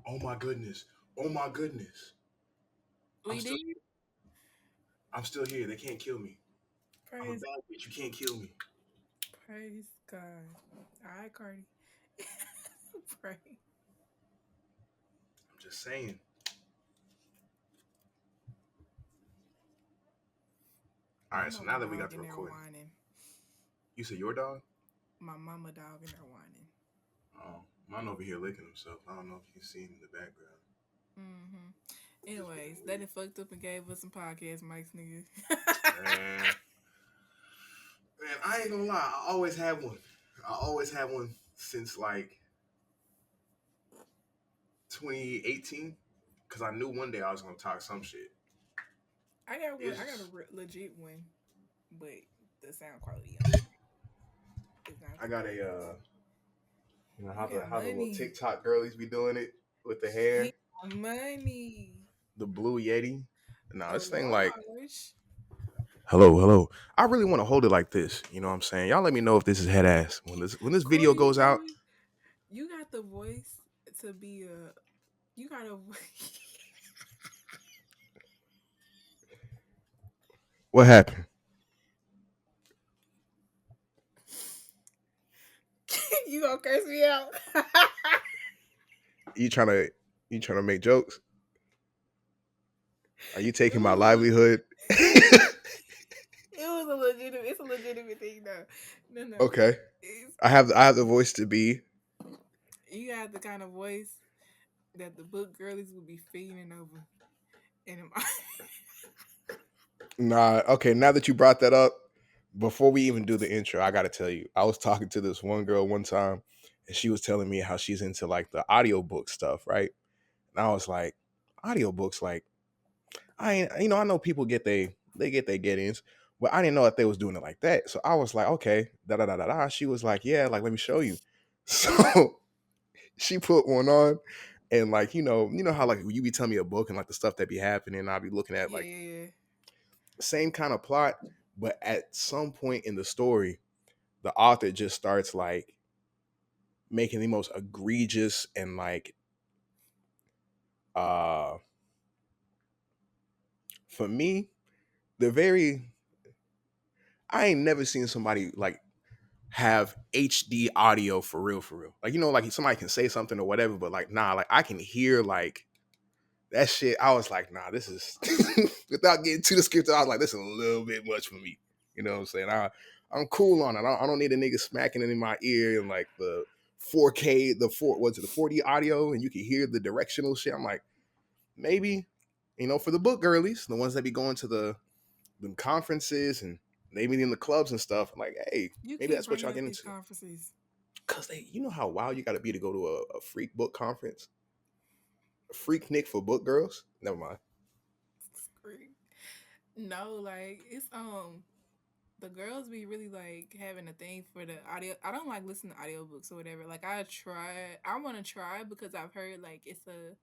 Oh my goodness. Oh my goodness. I'm We still did. I'm still here. They can't kill me. I'm a Praise, bad bitch. You can't kill me. praise God. All right, Cardi. Pray. I'm just saying. All My right, so mama now that we got dog the in there recording, whining. you said your dog? My mama dog in there whining. Oh, mine over here licking himself. I don't know if you see him in the background. Mm-hmm. Just being Anyways, they weird. done fucked up and gave us some podcast mics, nigga. Man, man, I ain't gonna lie. I always had one. I always had one since like 2018 because I knew one day I was gonna talk some shit. I got one. It's I got a just, legit one, but the sound quality on it is not I the got greatest. a You got how the little money. TikTok girlies be doing it with the hair, He got money. the blue Yeti. Now A this thing like large. hello, hello. I really want to hold it like this. You know what I'm saying? Y'all let me know if this is head ass when this video Corey, goes out. you got the voice to be a. You got a. What happened? You gonna curse me out? You trying to make jokes? Are you It taking my was. livelihood? It was a legitimate. It's a legitimate thing, though. No, no. Okay. It's, I have the voice to be. you got the kind of voice that the book girlies would be feeding over. And Nah, okay, now that you brought that up, before we even do the intro, I gotta tell you, I was talking to this one girl one time, and she was telling me how she's into like the audiobook stuff, right? And I was like, audiobooks, like, I ain't, I know people get their get-ins, but I didn't know that they was doing it like that. So I was like, okay, da da da da da. She was like, yeah, like let me show you. So she put one on, and like, you know how like you be telling me a book and like the stuff that be happening, and I'll be looking at yeah, like yeah, yeah. same kind of plot, but at some point in the story, the author just starts like making the most egregious and like uh for me, the very I ain't never seen somebody like have HD audio for real, for real. Like, like somebody can say something or whatever, but like, nah, like I can hear like that shit. I was like, nah, this is without getting too descriptive, I was like, this is a little bit much for me. You know what I'm saying? I'm cool on it. I don't need a nigga smacking it in my ear and like the 4K, the 4D audio, and you can hear the directional shit. I'm like, maybe, for the book girlies, the ones that be going to the conferences and maybe in the clubs and stuff. I'm like, hey, You maybe keep that's what bringing y'all up get these into. conferences. Cause how wild you got to be to go to a freak book conference, a freak Nick for book girls. Never mind. Screw. No, like it's the girls be really like having a thing for the audio. I don't like listening to audiobooks or whatever. Like I want to try because I've heard like it's a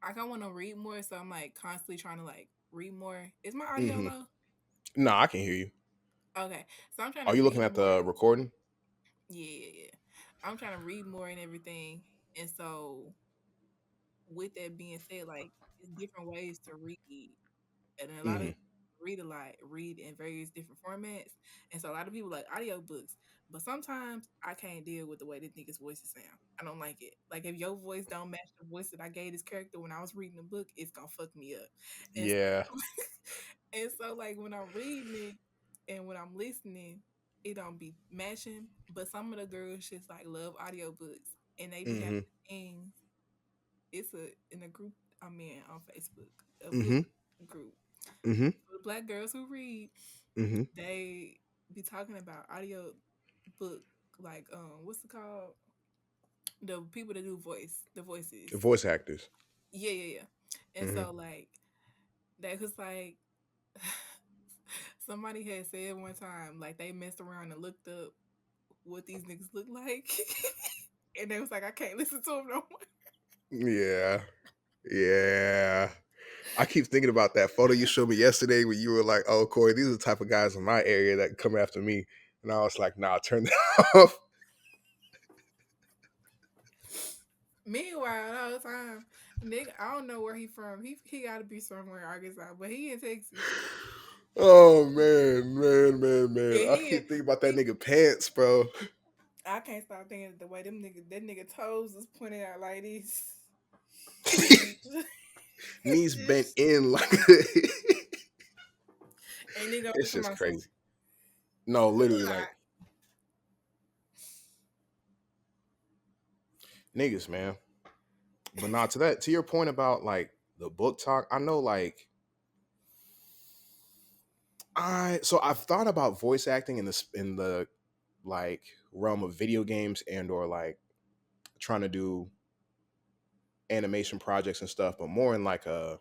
like I want to read more, so I'm like constantly trying to like read more. Is my audio Mm-hmm. low? No, I can hear you. Okay, so I'm trying to Are you looking read at more. the recording? Yeah, yeah, yeah. I'm trying to read more and everything, and so with that being said, like it's different ways to read, and a lot of Mm-hmm. people read a lot, read in various different formats, and so a lot of people like audiobooks. But sometimes I can't deal with the way they think his voices sound. I don't like it. Like if your voice don't match the voice that I gave this character when I was reading the book, it's gonna fuck me up. And so, Yeah. and so like when I'm reading it and when I'm listening, it don't be matching. But some of the girls just like love audiobooks and they be having Mm-hmm. things. It's in a group I'm in on Facebook, a book Mm-hmm. group Mm-hmm. for black girls who read. Mm-hmm. They be talking about audio book, like what's it called? The people that do the voices. The voice actors. Yeah, yeah, yeah. And Mm-hmm. so like that was like somebody had said one time like they messed around and looked up what these niggas look like, and they was like, I can't listen to them no more. Yeah. Yeah. I keep thinking about that photo you showed me yesterday when you were like, "Oh, Corey, these are the type of guys in my area that come after me," and I was like, "Nah, turn that off." Meanwhile, all the time, nigga, I don't know where he from. He got to be somewhere in Arkansas, but he in Texas. Oh man. And I he keep thinking about that he. nigga pants, bro. I can't stop thinking the way that nigga toes is pointed out like this. And Knees bent just in like and nigga over it's to just myself. crazy. No, literally, like niggas, man. But not to that. To your point about like the book talk, I know like I've thought about voice acting in the like realm of video games and or like trying to do animation projects and stuff, but more in like a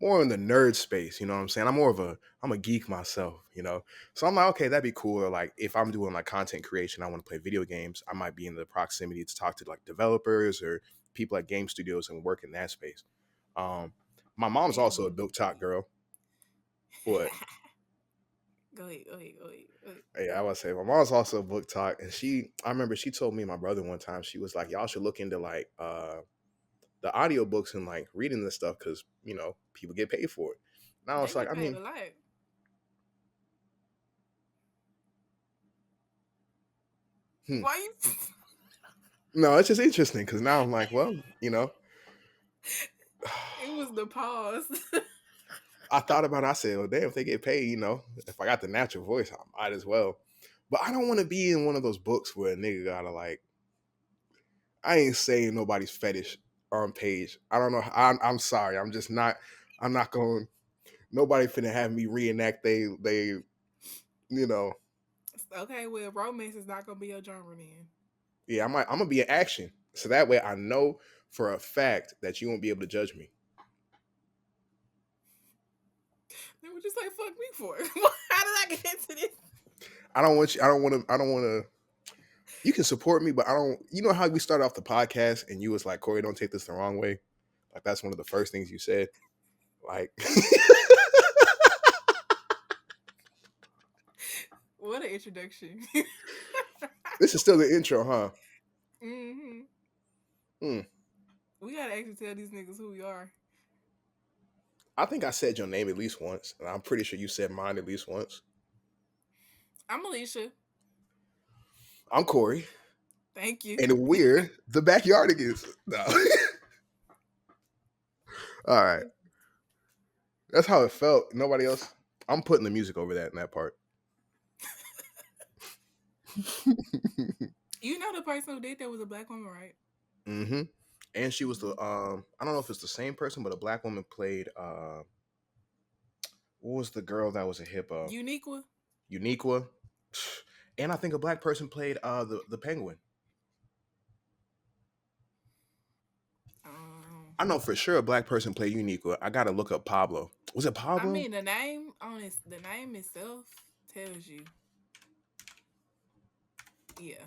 more in the nerd space, you know what I'm saying? I'm a geek myself, you know. So I'm like, okay, that'd be cool. Or like if I'm doing like content creation, I want to play video games, I might be in the proximity to talk to like developers or people at game studios and work in that space. Um my mom's also a man. book talk girl. What? Go ahead, go ahead, go ahead, go ahead. Yeah, I would say my mom's also a book talk, and I remember she told me and my brother one time she was like, y'all should look into like the audiobooks and like reading this stuff because you know people get paid for it. And I They was like, get I paid mean, a lot. hmm. Why you? No, it's just interesting because now I'm like, well, you know, It was the pause. I thought about it. I said, well, damn, if they get paid, you know, if I got the natural voice, I might as well. But I don't want to be in one of those books where a nigga gotta like, I ain't saying nobody's fetish on page. I don't know. I'm sorry. I'm just not. I'm not going. Nobody finna have me reenact you know. Okay, well, romance is not gonna be your genre then. Yeah, I'm gonna be in action, so that way I know for a fact that you won't be able to judge me. Then what you say fuck me for? How did I get into this? I don't want you. I don't want to. I don't want to. You can support me, but I don't. You know how we started off the podcast, and you was like, "Corey, don't take this the wrong way." Like that's one of the first things you said. Like, What an introduction. this is still the intro, huh? hmm Hmm. We gotta actually tell these niggas who we are. I think I said your name at least once, and I'm pretty sure you said mine at least once. I'm Alicia. I'm Corey, Thank you. and we're the backyardigans. No. All right, that's how it felt. Nobody else. I'm putting the music over that in that part. You know the person who did that was a black woman, right? Mm-hmm. And she was the Mhm. I don't know if it's the same person, but a black woman played what was the girl that was a hippo? Uniqua. Uniqua. And I think a black person played the penguin. Um, I know for sure a black person played Uniqua. I gotta look up Pablo. Was it I Pablo? mean the name on it, the name itself tells you. Yeah,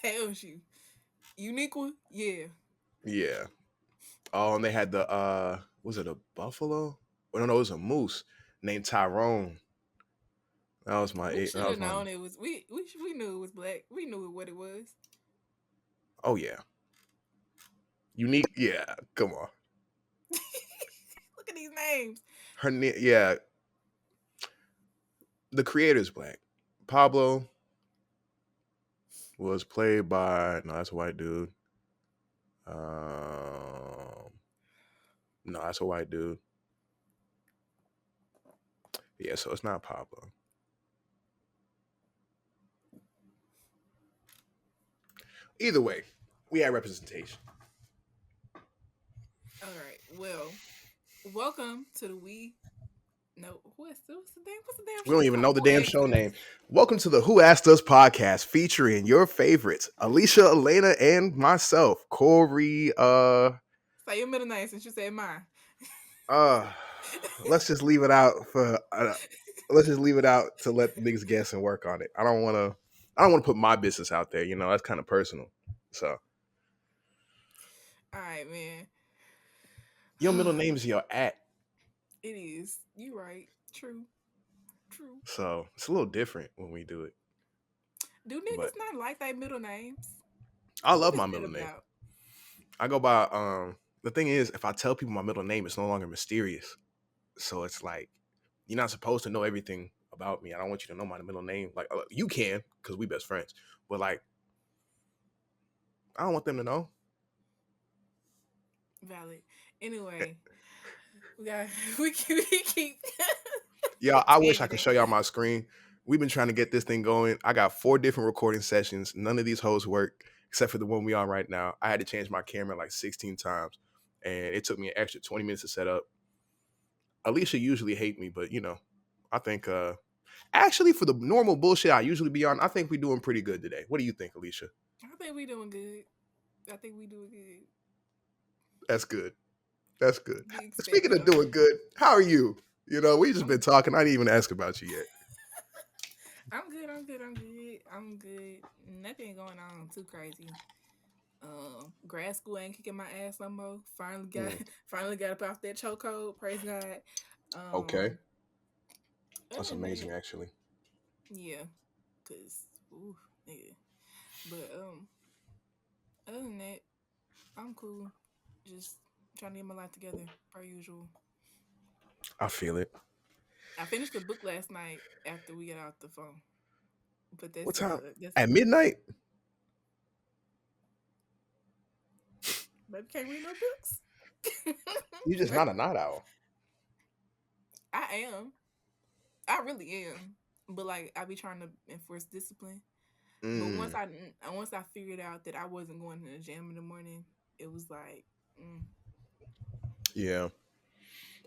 tells you. Uniqua. Yeah. Yeah. Oh, and they had the was it a buffalo? Well, no, it was a moose named Tyrone. We should that was have my known it was we knew it was black. We knew what it was. oh yeah. Unique, yeah, come on. Look at these names. Yeah, the creator's black. Pablo was played by no, that's a white dude. Um, no, that's a white dude. Yeah, so it's not Pablo. Either way, we had representation. All right. Well, welcome to the we. No, what's the damn We don't show even called? know the Who damn asked show us? name. Welcome to the Who Asked Us podcast featuring your favorites, Alicia, Elena, and myself, Corey. Say your middle name since you said mine. Uh, let's just leave it out for. Let's just leave it out to let niggas guess and work on it. I don't want to. I don't want to put my business out there. You know, that's kind of personal. So All right, man. your middle name is your at, It is. You right. True. True. so it's a little different when we do it. Do But niggas not like their middle names? I What love is my that middle name. about? I go by the thing is, if I tell people my middle name, it's no longer mysterious. So it's like you're not supposed to know everything about me. I don't want you to know my middle name. Like you can, because we best friends. But like I don't want them to know. Valid. Anyway, we got we keep Yeah, I wish I could tangenting. show y'all my screen. We've been trying to get this thing going. I got 4 different recording sessions. None of these hoes work except for the one we on right now. I had to change my camera like 16 times, and it took me an extra 20 minutes to set up. Alicia usually hate me, but I think actually for the normal bullshit I usually be on, I think we're doing pretty good today. What do you think, Alicia? I think we doing good. I think we doing good. That's good. That's good. Be Speaking expected of of doing me. good, how are you? We just I'm been talking. I didn't even ask about you yet. I'm good. I'm good. I'm good. I'm good. Nothing going on too crazy. Grad school ain't kicking my ass no more. Finally got Mm, finally got up off that chokehold. Praise God. okay, Other that's than that, amazing, actually. yeah, cause ooh, yeah. But other than that, I'm cool. Just trying to get my life together per usual. I feel it. I finished the book last night after we got off the phone. But What time? that's At midnight? baby can't read no books. You just not a night owl. I am. I really am. But like I be trying to enforce discipline. But Mm, once I figured out that I wasn't going to the gym in the morning, it was like, yeah.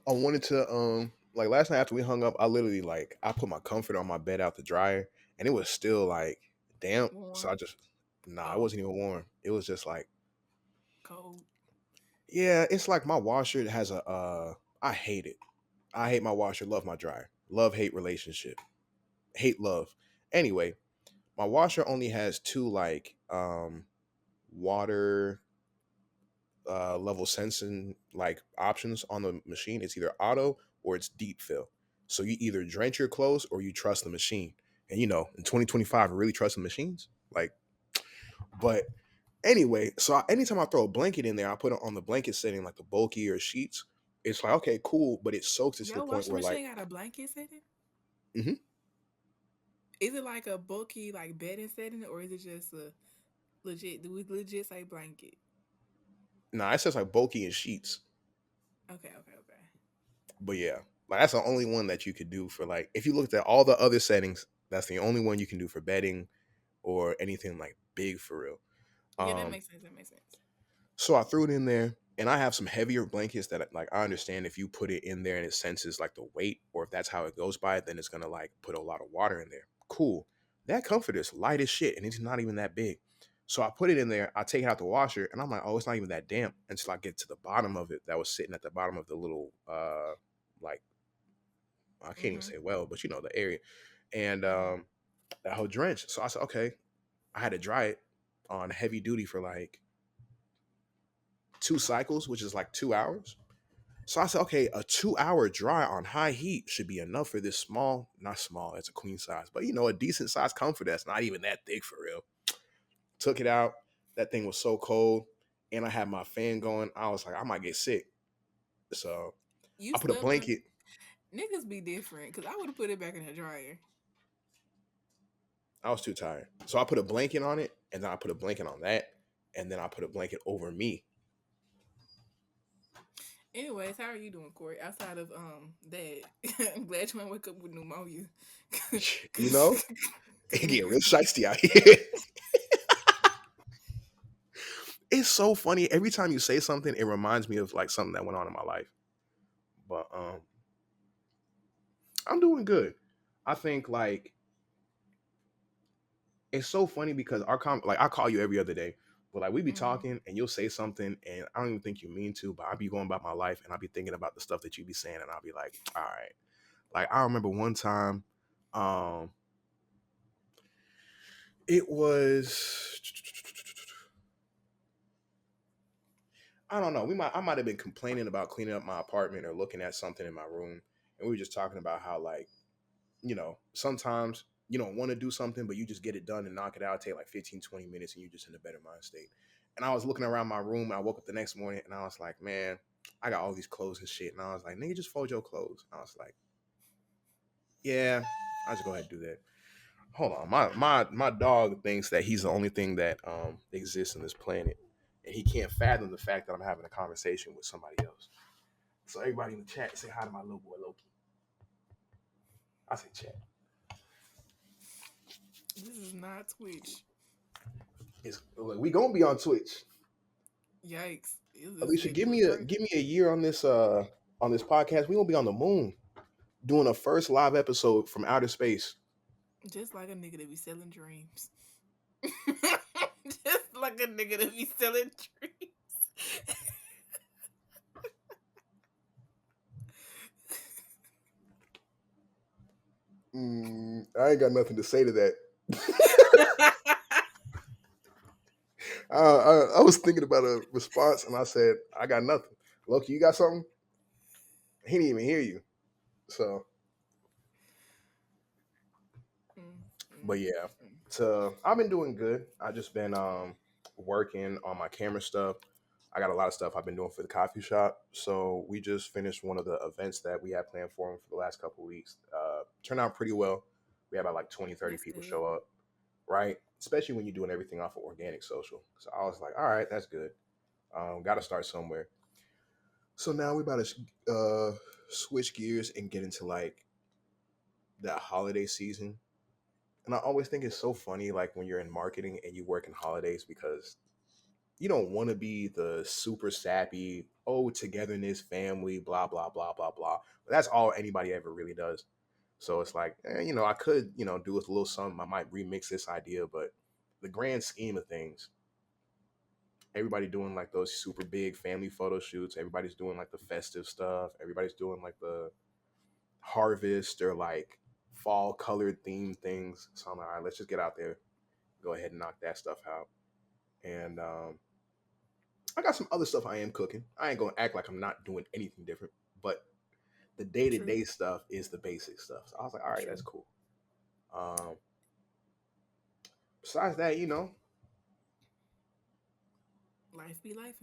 I wanted to like last night after we hung up, I literally like I put my comfort on my bed out the dryer, and it was still like damp. So I warm. just it Oh, wasn't even warm. It was just like cold. yeah, it's like my washer has a I hate it. I hate my washer, love my dryer. Love hate relationship. Hate love. Anyway, my washer only has two like water level sensing like options on the machine. It's either auto or it's deep fill. So you either drench your clothes or you trust the machine. And in 2025, I really trust the machines. Like, but anyway, so anytime I throw a blanket in there, I put it on the blanket setting, like the bulkier sheets. It's like okay, cool, but it soaks it to the Your point washing where like, machine got a blanket setting? mhm. Is it like a bulky like bedding setting, or is it just a legit? Do we legit say blanket? Nah, it says like bulky and sheets. Okay, okay, okay. But yeah, like that's the only one that you could do for like if you looked at all the other settings, that's the only one you can do for bedding or anything like big for real. Yeah, that Um, makes sense. That makes sense. so I threw it in there, and I have some heavier blankets that like I understand if you put it in there and it senses like the weight, or if that's how it goes by, then it's gonna like put a lot of water in there. Cool. That comforter is light as shit, and it's not even that big. So I put it in there. I take it out the washer, and I'm like, oh, it's not even that damp until I get to the bottom of it. That was sitting at the bottom of the little like I can't even Mm-hmm. say well, but the area, and Mm-hmm. that whole drench. So I said, okay, I had to dry it on heavy duty for like 2 cycles, which is like 2 hours. So I said, okay, a 2 hour dry on high heat should be enough for this small, not small, it's a queen size, but a decent size comfort that's not even that thick for real. Took it out. That thing was so cold. And I had my fan going. I was like, I might get sick. So You I put a stubborn. blanket. Niggas be different because I would have put it back in the dryer. I was too tired. So I put a blanket on it, and then I put a blanket on that, and then I put a blanket over me. Anyways, how are you doing, Corey? Outside of that, I'm glad you didn't wake up with pneumonia. You Cause, know, cause it get real niggas, shiesty out here. It's so funny. Every time you say something, it reminds me of like something that went on in my life. But I'm doing good. I think like it's so funny because like I call you every other day, but like we be mm-hmm. talking and you'll say something and I don't even think you mean to, but I'll be going about my life and I'll be thinking about the stuff that you be saying and I'll be like, all right. Like I remember one time, um, it was I don't know. I might have been complaining about cleaning up my apartment or looking at something in my room, and we were just talking about how like sometimes you don't want to do something, but you just get it done and knock it out, take like 15, 20 minutes, and you're just in a better mind state. And I was looking around my room. And I woke up the next morning and I was like, man, I got all these clothes and shit. And I was like, nigga, just fold your clothes. And I was like, yeah, I'll just go ahead and do that. Hold on, my dog thinks that he's the only thing that exists on this planet, and he can't fathom the fact that I'm having a conversation with somebody else. So everybody in the chat, say hi to my little boy Loki. I say chat. This is not Twitch. Look, we gonna be on Twitch. Yikes! This Alicia, nigga look crazy. give me a year on this podcast. We gonna be on the moon doing a first live episode from outer space. Just like a nigga that be selling dreams. Just like a nigga that be selling dreams. I ain't got nothing to say to that. I was thinking about a response and I said, I got nothing. Loki, you got something? He didn't even hear you. So, but yeah. So I've been doing good. I just been working on my camera stuff. I got a lot of stuff I've been doing for the coffee shop. So we just finished one of the events that we had planned for them for the last couple of weeks. Turned out pretty well. We had about like 20, 30 That's people good. show up, right? Especially when you're doing everything off of organic social. So I was like, all right, that's good. Got to start somewhere. So now we're about to switch gears and get into like that holiday season. And I always think it's so funny, like when you're in marketing and you work in holidays, because you don't want to be the super sappy, oh, togetherness, family, blah, blah, blah, blah, blah. But that's all anybody ever really does. So it's like, I could, do with a little something. I might remix this idea, but the grand scheme of things, everybody doing like those super big family photo shoots. Everybody's doing like the festive stuff. Everybody's doing like the harvest or like fall colored themed things. So I'm like, all right, let's just get out there, go ahead and knock that stuff out. And I got some other stuff I am cooking. I ain't gonna act like I'm not doing anything different, but the day to True. day stuff is the basic stuff. So I was like, all right, True. that's cool. Um, Besides that, Life be life.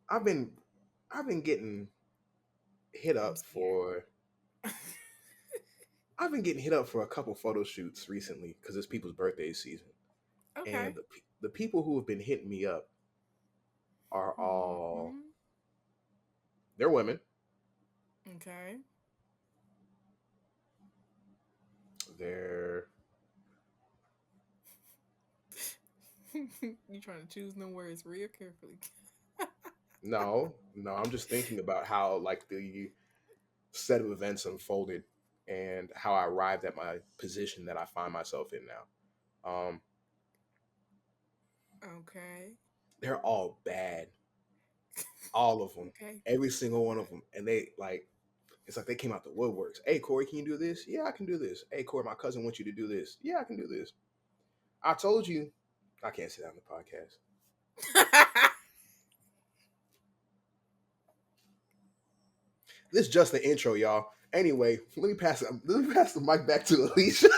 I've been I've been getting hit I'm up scared. for I've been getting hit up for a couple photo shoots recently because it's people's birthday season, Okay. and the people who have been hitting me up are all Hmm. they're women. Okay. They're You trying to choose them words real carefully. no, I'm just thinking about how like the set of events unfolded and how I arrived at my position that I find myself in now. Okay. They're all bad, all of them, Okay. every single one of them, and they like it's like they came out the woodworks. Hey Corey, can you do this? Yeah, I can do this. Hey Corey, my cousin wants you to do this. Yeah, I can do this. I told you, I can't sit down the podcast. This is just the intro, y'all. Anyway, let me pass the mic back to Alicia.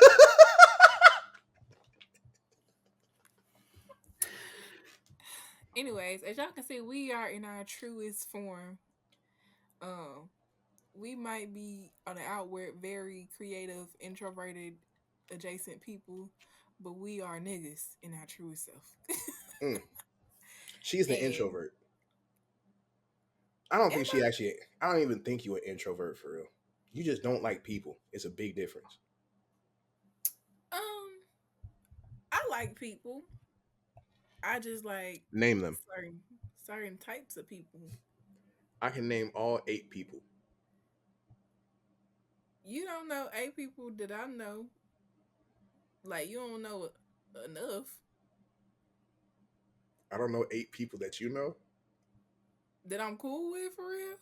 Anyways, as y'all can see, we are in our truest form. Um, we might be on the outward very creative, introverted, adjacent people, but we are niggas in our truest self. Mm, she's the And introvert. I don't am think she actually. I don't even think you an introvert for real. You just don't like people. It's a big difference. I like people. I just like Name them. certain certain types of people. I can name all 8 people. You don't know eight people that I know. Like you don't know enough I don't know 8 people that you know that I'm cool with for real.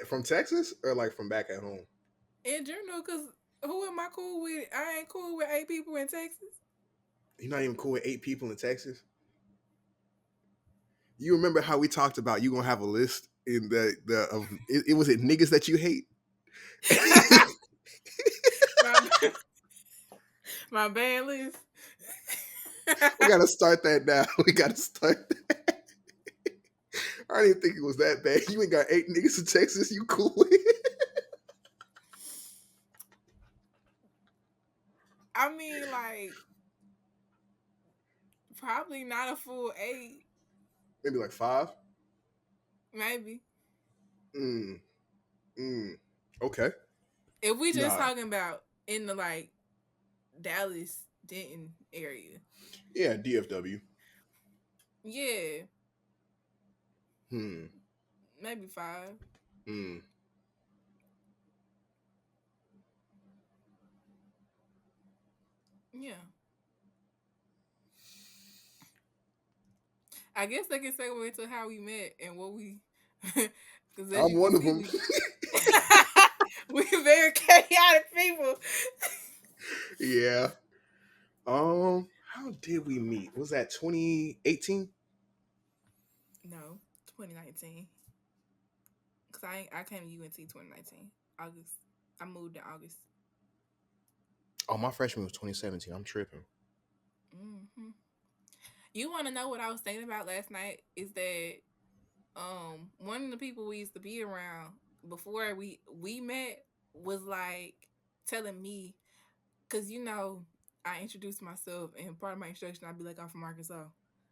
from Texas or like from back at home. In general, cause who am I cool with? I ain't cool with eight people in Texas. You're not even cool with 8 people in Texas. You remember how we talked about you gonna have a list in the of it was it niggas that you hate. my My band list. We gotta start that now. We gotta start that. I didn't think it was that bad. You ain't got 8 niggas in Texas. You cool with it? I mean, like, probably not a full 8, Maybe like 5. maybe. Mm, mm. Okay. If we just Nah. talking about in the like Dallas Denton area, Yeah, DFW. yeah, Hmm. maybe 5. Hmm. Yeah, I guess they can segue into how we met and what we, because as I'm you can one of see, them. we very chaotic people. Yeah. How did we meet? Was that 2018? No, 2019. Cause I came to UNT 2019 August. I moved in August. Oh, my freshman was 2017. I'm tripping. Hmm. You want to know what I was thinking about last night? Is that one of the people we used to be around before we met was like telling me, because I introduced myself and part of my introduction I'd be like I'm from Arkansas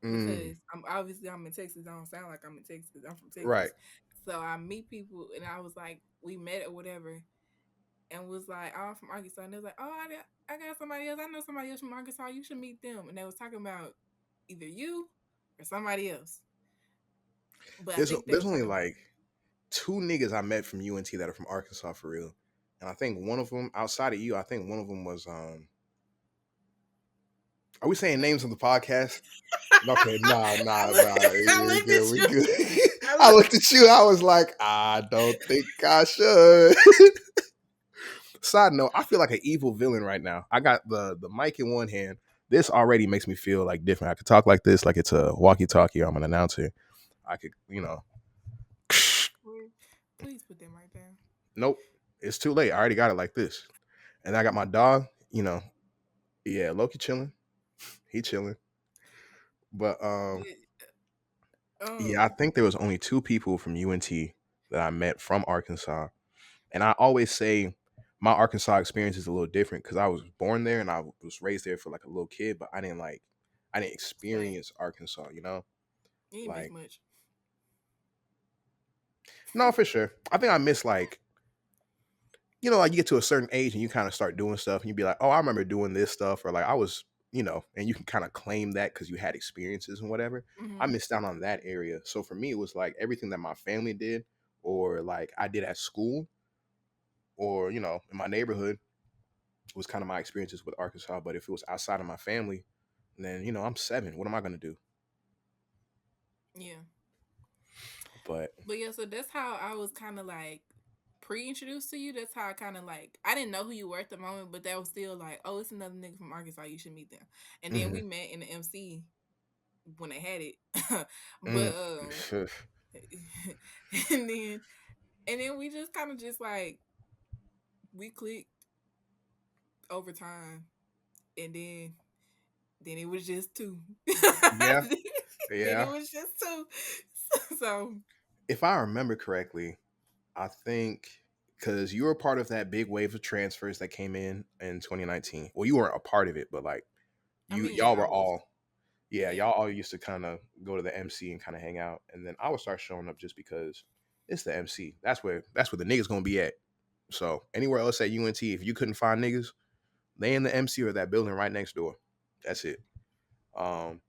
Mm, because I'm in Texas. I don't sound like I'm in Texas. I'm from right. Texas. So I meet people and I was like we met or whatever and was like oh, I'm from Arkansas and they was like oh I got somebody else. I know somebody else from Arkansas. You should meet them. And they was talking about either you or somebody else. But I think they There's was only talking about like 2 niggas I met from UNT that are from Arkansas for real. And I think one of them, outside of you, I think one of them was are we saying names on the podcast? Okay, nah, nah, nah. I We looked good, at we you. good. I I looked. looked at you, I was like, I don't think I should. Side note, I feel like an evil villain right now. I got the mic in one hand. This already makes me feel like different. I could talk like this, like it's a walkie-talkie. I'm an announcer. I could, Please put them right there. nope, it's too late. I already got it like this. And I got my dog, yeah, Loki chilling. He chilling. But yeah, I Um, think there was only 2 people from UNT that I met from Arkansas. And I always say my Arkansas experience is a little different because I was born there and I was raised there for like a little kid, but I didn't same. experience Arkansas, you know? You ain't miss Like, much. no, for sure. I think I miss like, like you get to a certain age and you kind of start doing stuff and you be like, oh, I remember doing this stuff, or like I was, and you can kind of claim that because you had experiences and whatever. I Hmm. missed out on that area. So for me, it was like everything that my family did or like I did at school or, in my neighborhood was kind of my experiences with Arkansas. But if it was outside of my family, then, I'm 7. What am I going to do? Yeah, But but yeah, so that's how I was kind of like pre-introduced to you. That's how I kind of like I didn't know who you were at the moment, but that was still like, oh, it's another nigga from Arkansas. You should meet them. And then we mhm, met in the MC when they had it, but mm, and then we just kind of just like we clicked over time, and then it was just two. yeah, Then it yeah. was just two. So If I remember correctly, I think because you were part of that big wave of transfers that came in 2019. Well, you weren't a part of it, but like I mean, y'all yeah, I were was. all, yeah, Yeah. y'all all used to kind of go to the MC and kind of hang out, and then I would start showing up just because it's the MC. That's where the niggas gonna be at. So anywhere else at UNT, if you couldn't find niggas, they in the MC or that building right next door. That's it. Um,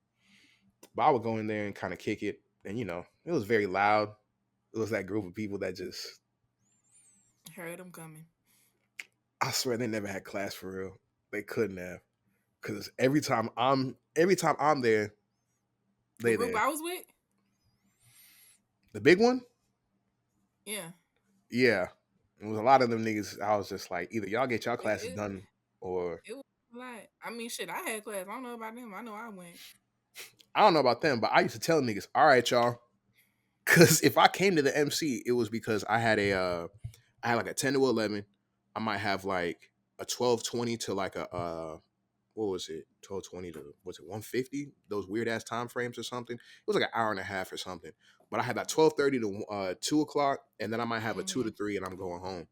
but I would go in there and kind of kick it, and it was very loud. It was that group of people that just, Heard them coming. I swear they never had class for real. They couldn't have, because every time I'm there, The they group there. I was with, The big one, yeah, yeah, it was a lot of them niggas. I was just like, either y'all get y'all it classes it, done, or it was a lot. I mean, shit, I had class. I don't know about them. I know I went. I don't know about them, but I used to tell niggas, all right, y'all, because if I came to the MC, it was because I had like a 10 to 11. I might have like a 12:20 to like a what was it, 12:20 to was it 1:50? Those weird ass time frames or something. It was like an hour and a half or something. But I had that 12:30 to 2 o'clock, and then I might have a 2 to 3, and I'm going home.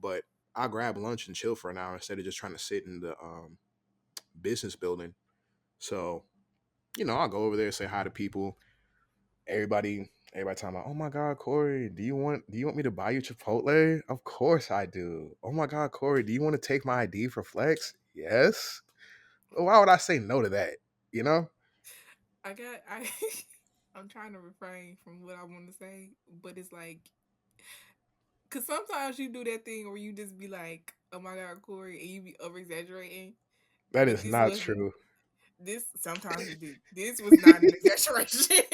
But I grab lunch and chill for an hour instead of just trying to sit in the business building. So I'll go over there, say hi to people. Everybody talking about, oh my God, Corey, do you want me to buy you Chipotle? Of course I do. Oh my God, Corey, do you want to take my ID for flex? Yes. Why would I say no to that? You know? I I'm trying to refrain from what I want to say, but it's like, cause sometimes you do that thing where you just be like, "Oh my God, Corey," and you be over exaggerating. That But is this not wasn't. true. This sometimes you do. This was not an exaggeration.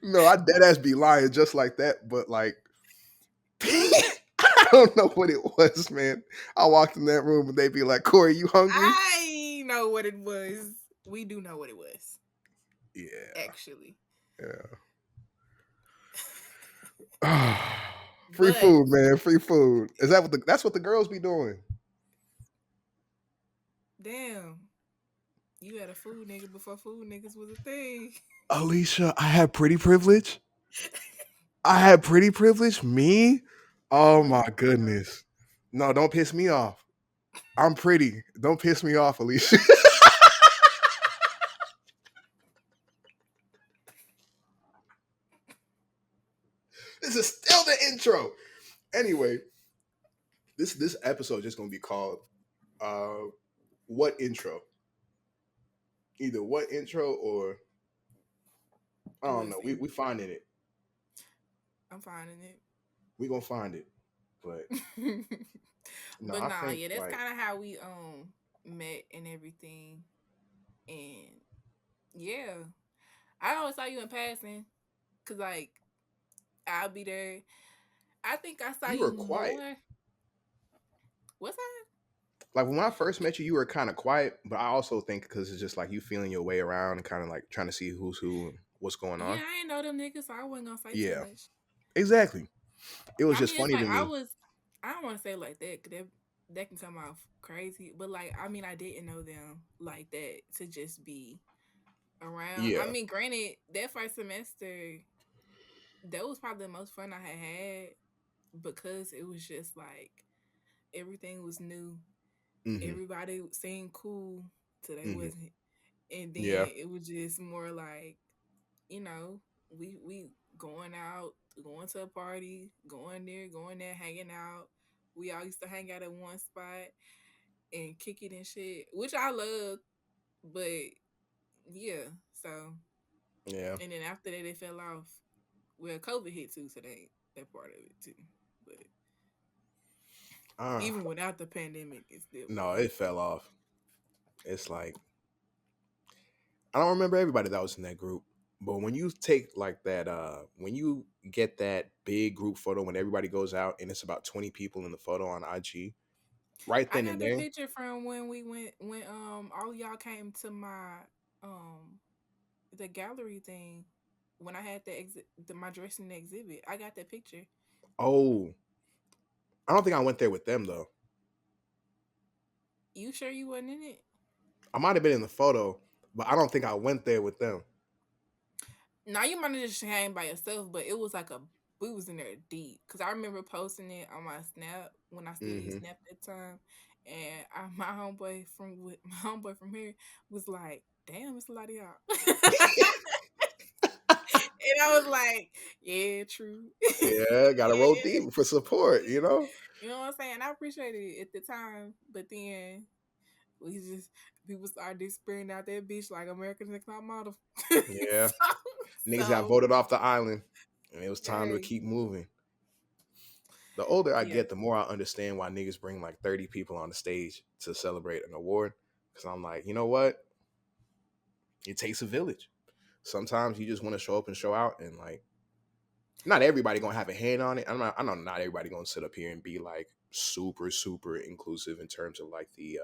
No, I dead ass be lying just like that, but like I don't know what it was, man. I walked in that room and they be like, Corey, you hungry? I know what it was. We do know what it was, Yeah. actually. Yeah. Free But food, man. Free food. That's what the girls be doing? damn, you had a food nigga before food niggas was a thing. Alicia, I had pretty privilege. I had pretty privilege. Me? Oh What my you talking about? goodness. No, don't piss me off. I'm pretty. Don't piss me off, Alicia. This is still the intro. Anyway, this episode just gonna be called uh what intro? Either what intro or I don't know. We Listen, we finding it. I'm finding We gonna find it. But it. no, But I nah, think yeah, that's like kind of how we met and everything. And yeah, I always saw you in passing, cause like I'll be there. I think I saw you were you quiet. more. What's that? Like when I first met you, you were kind of quiet, but I also think because it's just like you feeling your way around and kind of like trying to see who's who and what's going Yeah, on. I ain't know them niggas, so I wasn't gonna say too Yeah, much. exactly. It was I just mean, it's funny to like I me. was. I don't want to say it like that, cause that can come off crazy. But like, I mean, I didn't know them like that to just be around. I Yeah. mean, granted, that first semester, that was probably the most fun I had because it was just like everything was new. Hmm. Everybody seemed cool till they Hmm. wasn't, and Yeah. then it was just more like, you know, we going out, going to a party, going there, hanging out. We all used to hang out at one spot and kick it and shit, which I love. But yeah, so Yeah. and then after that, it fell off. Well, COVID hit too, so that part of it too. But Uh, even without the pandemic, it still no, was. it fell off. It's like I don't remember everybody that was in that group. But when you take like that, when you get that big group photo when everybody goes out and it's about 20 people in the photo on IG, right I then and got the there, picture from when we went when all y'all came to my um the gallery thing when I had my dressing exhibit. I got that picture. oh, I don't think I went there with them though. You sure you wasn't in it? I might have been in the photo, but I don't think I went there with them. Now you might have just came by yourself, but it was like a we was in there deep because I remember posting it on my Snap when I still used Hmm. Snap at the time, and my homeboy my homeboy from here was like, "Damn, it's a lot of y'all," and I was like, "Yeah, true, Yeah, gotta roll yeah." deep for support, you know? You know what I'm saying? I appreciated it at the time, but then we just people started disappearing out that bitch like America's Next Top Model. Yeah. Niggas got so voted off the island and it was time to hey, keep moving. The older I yeah, get, the more I understand why niggas bring like 30 people on the stage to celebrate an award. Cause I'm like, you know what? It takes a village. Sometimes you just want to show up and show out and like not everybody gonna have a hand on it. I know not everybody gonna sit up here and be like super, super inclusive in terms of like the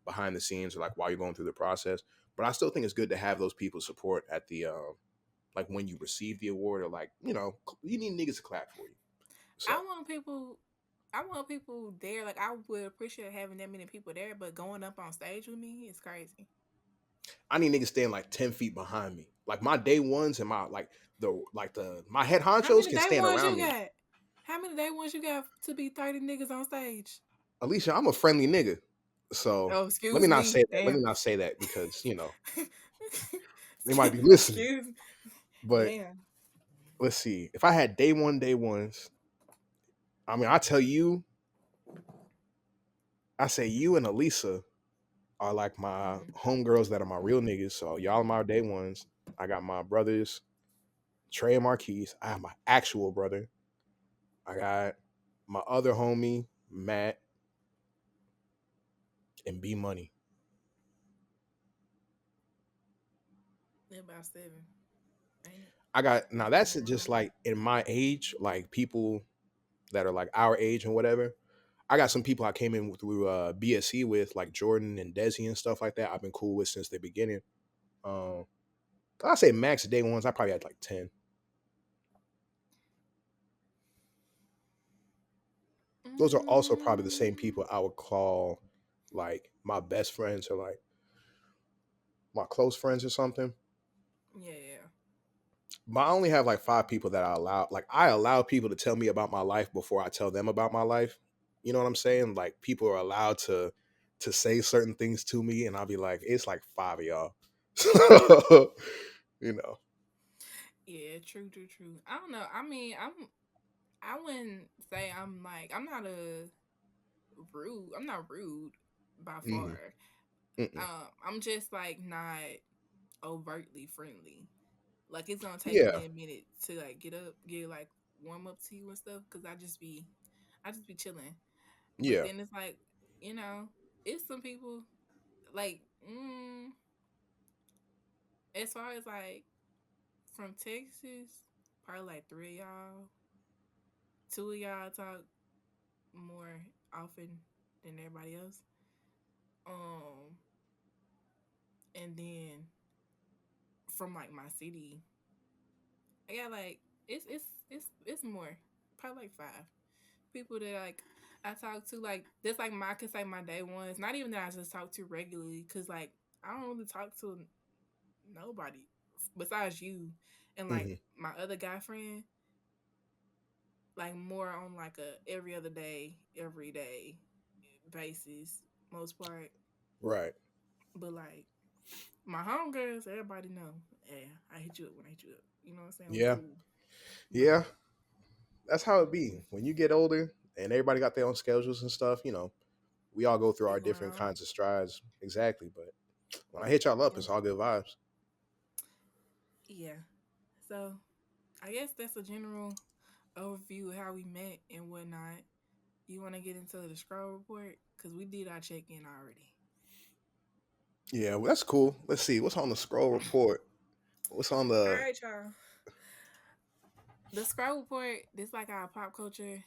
behind the scenes or like while you're going through the process. But I still think it's good to have those people support at the like when you receive the award or like, you need niggas to clap for you. I So want people. I want people there. Like I would appreciate having that many people there, but going up on stage with me is crazy. I need niggas staying like 10 feet behind me. Like my day ones and my the my head How honchos many can day stand ones around you me. got? How many day ones you got to be 30 niggas on stage? Alicia, I'm a friendly nigga. So Oh, let me excuse not me. say that. Let Damn. me not say that because, they might be listening. Excuse. But Damn. let's see. If I had day ones, I mean, I tell you, I say you and Elisa are like my Mm. homegirls that are my real niggas. So y'all are my day ones. I got my brothers, Trey and Marquise. I have my actual brother. I got my other homie, Matt, and B Money. They're about 7, ain't it? I got now that's just Around. like in my age, like people that are like our age and whatever. I got some people I came in through BSC with, like Jordan and Desi and stuff like that. I've been cool with since the beginning. Um, I say max day ones. I probably had like 10. Those are also probably the same Mm, people I would call like my best friends or like my close friends or something. yeah. But I only have like 5 people that I allow. Like I allow people to tell me about my life before I tell them about my life. You know what I'm saying? Like people are allowed to say certain things to me, and I'll be like, it's like 5 of y'all. So, you know, Yeah, true, true, true. I don't know. I mean, I wouldn't say I'm like I'm not a rude. I'm not rude by hmm far. mm-mm. I'm just like not overtly friendly. Like it's gonna take Yeah, me a minute to like get up, get like warm up to you and stuff, because I just be chilling. But yeah. then it's like, you know, it's some people like as far as like from Texas, probably like 3 of y'all, 2 of y'all talk more often than everybody else. Um, and then from like my city, I got like it's more, probably like 5 people that like I talk to. Like that's like my I could say my day ones. Not even that I just talk to regularly, cause like I don't really talk to nobody besides you and like hmm my other guy friend. Like more on like a every other day, every day basis, most part. Right. But like my homegirls, everybody know. Yeah, I hit you up when I hit you up. You know what I'm saying? We Yeah, cool. But yeah. That's how it be. When you get older and everybody got their own schedules and stuff, we all go through our stick different around. kinds of strides. Exactly. But when I hit y'all up, And it's all good vibes. yeah. So I guess that's a general overview of how we met and whatnot. You want to get into the scroll report? Because we did our check in already. Yeah, well, that's cool. Let's see what's on the scroll report. What's on All the? right, y'all. The scroll report, this like our pop culture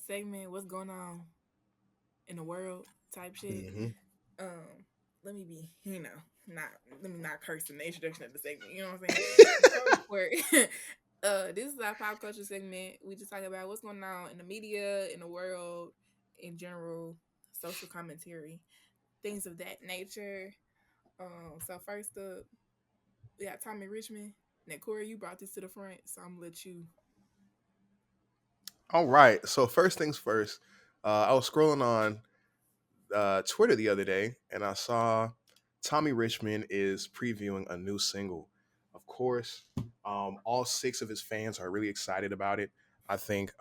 segment. What's going on in the world type shit. hmm Um, let me be, not let me not curse in the introduction of the segment. You know what I'm saying? The scroll report. This is our pop culture segment. We just talk about what's going on in the media, in the world, in general, social commentary, things of that nature. So first up, we got Tommy Richmond. Now, Corey, you brought this to the front, so I'm gonna let you. All right. So first things first. I was scrolling on Twitter the other day, and I saw Tommy Richmond is previewing a new single. Of course, all 6 of his fans are really excited about it. I think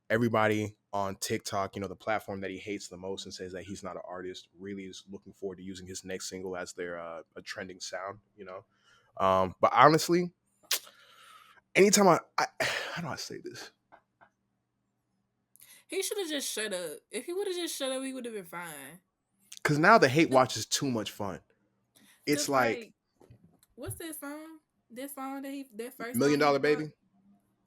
everybody on TikTok, the platform that he hates the most and says that he's not an artist, really is looking forward to using his next single as their a trending sound. But honestly, anytime I how do I say this? He should have just shut up. If he would have just shut up, he would have been fine. Because now the hate watch is too much fun. It's Cause like like, what's that song? That song that first Million song he Dollar dropped. Baby.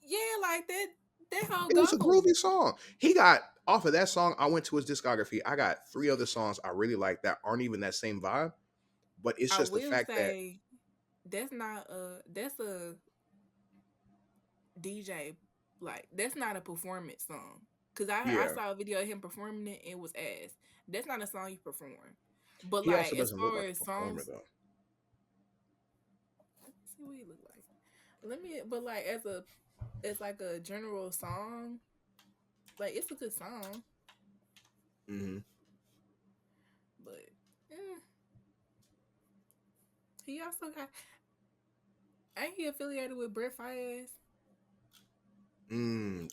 Yeah, like that whole It was a go. groovy song. He got off of that song. I went to his discography. I got 3 other songs I really like that aren't even that same vibe. But it's I just the will fact that say that's a DJ, like that's not a performance song. Cause I Yeah. saw a video of him performing it and it was ass. That's not a song you perform. But He also like as doesn't look far like as a performer songs, though. let's see what he look like. Let me but like as like a general song, like it's a good song. Hmm. But eh, he also got ain't he affiliated with Brett Fayez?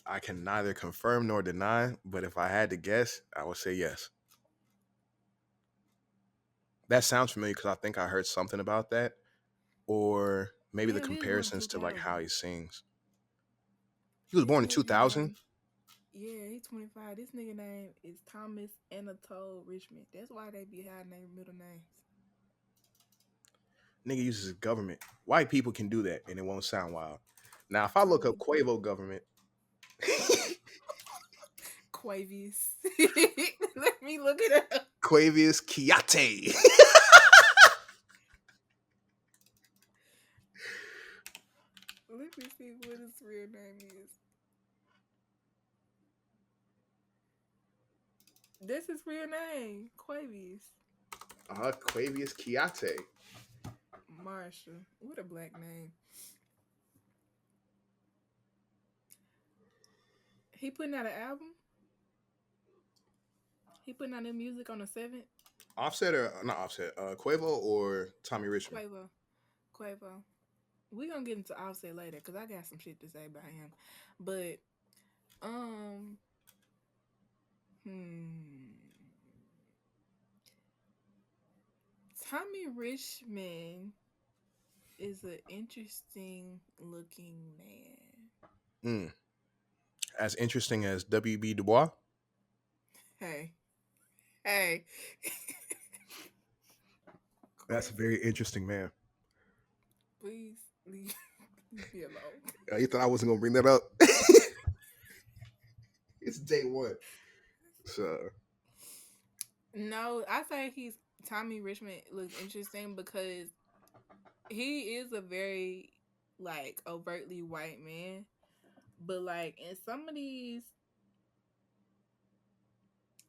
I can neither confirm nor deny, but if I had to guess, I would say yes. That sounds familiar because I think I heard something about that, or maybe the Damn, he was born in comparisons to like how 2000. he sings. He was This born in nigga 2000. name, yeah, he's 25. This nigga name is Thomas Anatole Richmond. That's why they be hiding their middle names. Nigga uses his government. White people can do that and it won't sound wild. Now, if I look up True. Quavo government, Quavius. Let me look it up. Quavius Kiate. Let me see what his real name is. That's his real name, Quavius Quavius Kiate. Marshall. What a black name. He putting out an album. He putting out new music on the 7th. Offset or not Offset? Quavo or Tommy Richmond? Quavo. Quavo. We gonna get into Offset later because I got some shit to say about him. But um, hmm, Tommy Richmond is an interesting looking man. Mm. As interesting as W.B. Du Bois. Hey, hey, That's a Quavo, very interesting man. please leave me alone. You thought I wasn't gonna bring that up? It's day one. So No, I say Tommy Richmond looks interesting because he is a very like overtly white man, but like in some of these,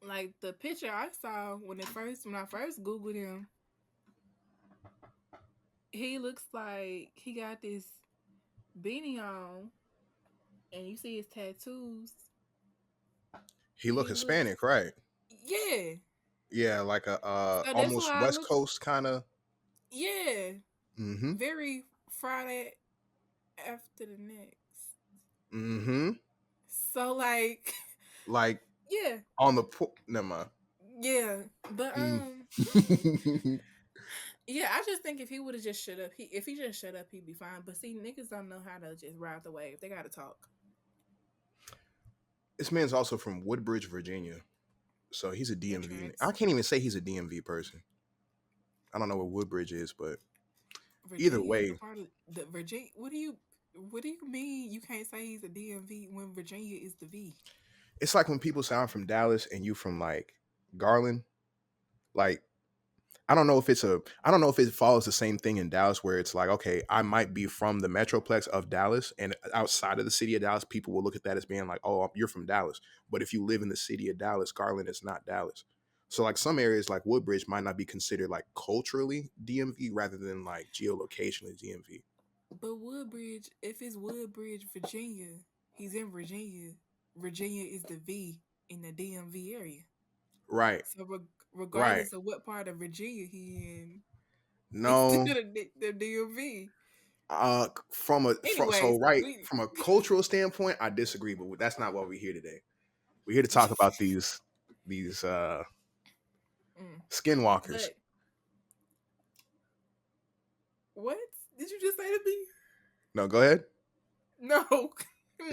like the picture I saw when I first googled him, he looks like he got this beanie on, and you see his tattoos. he look He looks, Hispanic, right? yeah. Yeah, like a So that's almost why I West look, Coast kind of. yeah, Mm-hmm. very Friday after the next. Mm-hmm. So like, Like yeah, on the never mind. yeah, but Mm. yeah, I just think if he would have just shut up, if he just shut up, he'd be fine. But see, niggas don't know how to just ride the wave. They gotta talk. This man's also from Woodbridge, Virginia, so he's a DMV. I Entrance. can't even say he's a DMV person. I don't know what Woodbridge is, but either Virginia is a way, part of the Virginia. What do you mean you can't say he's a DMV when Virginia is the V? it's like when people say I'm from Dallas and you from like Garland. Like I don't know if it follows the same thing in Dallas where it's like, okay, I might be from the metroplex of Dallas and outside of the city of Dallas, people will look at that as being like, oh, you're from Dallas. But if you live in the city of Dallas, Garland is not Dallas. So like some areas like Woodbridge might not be considered like culturally DMV rather than like geolocationally DMV. But Woodbridge, if it's Woodbridge, Virginia, he's in Virginia. Virginia is the V in the DMV area. Right. So Right. regardless of what part of Virginia he in, it's still No. the DMV. So Anyways, right we from a cultural standpoint, I disagree, but that's not what we're here today. We're here to talk about these mm. skinwalkers. But what did you just say to me? No, go ahead. No,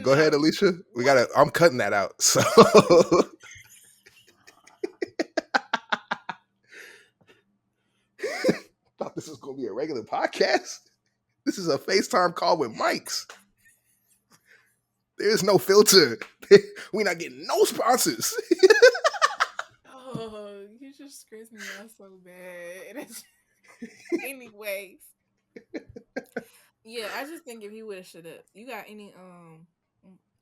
Go ahead, no. Alicia. We What? gotta. I'm cutting that out. So thought this was gonna be a regular podcast. This is a FaceTime call with mics. There's no filter. We're not getting no sponsors. Oh, you just stressed me out so bad. Anyways, yeah, I just think if he would have shut up, you got any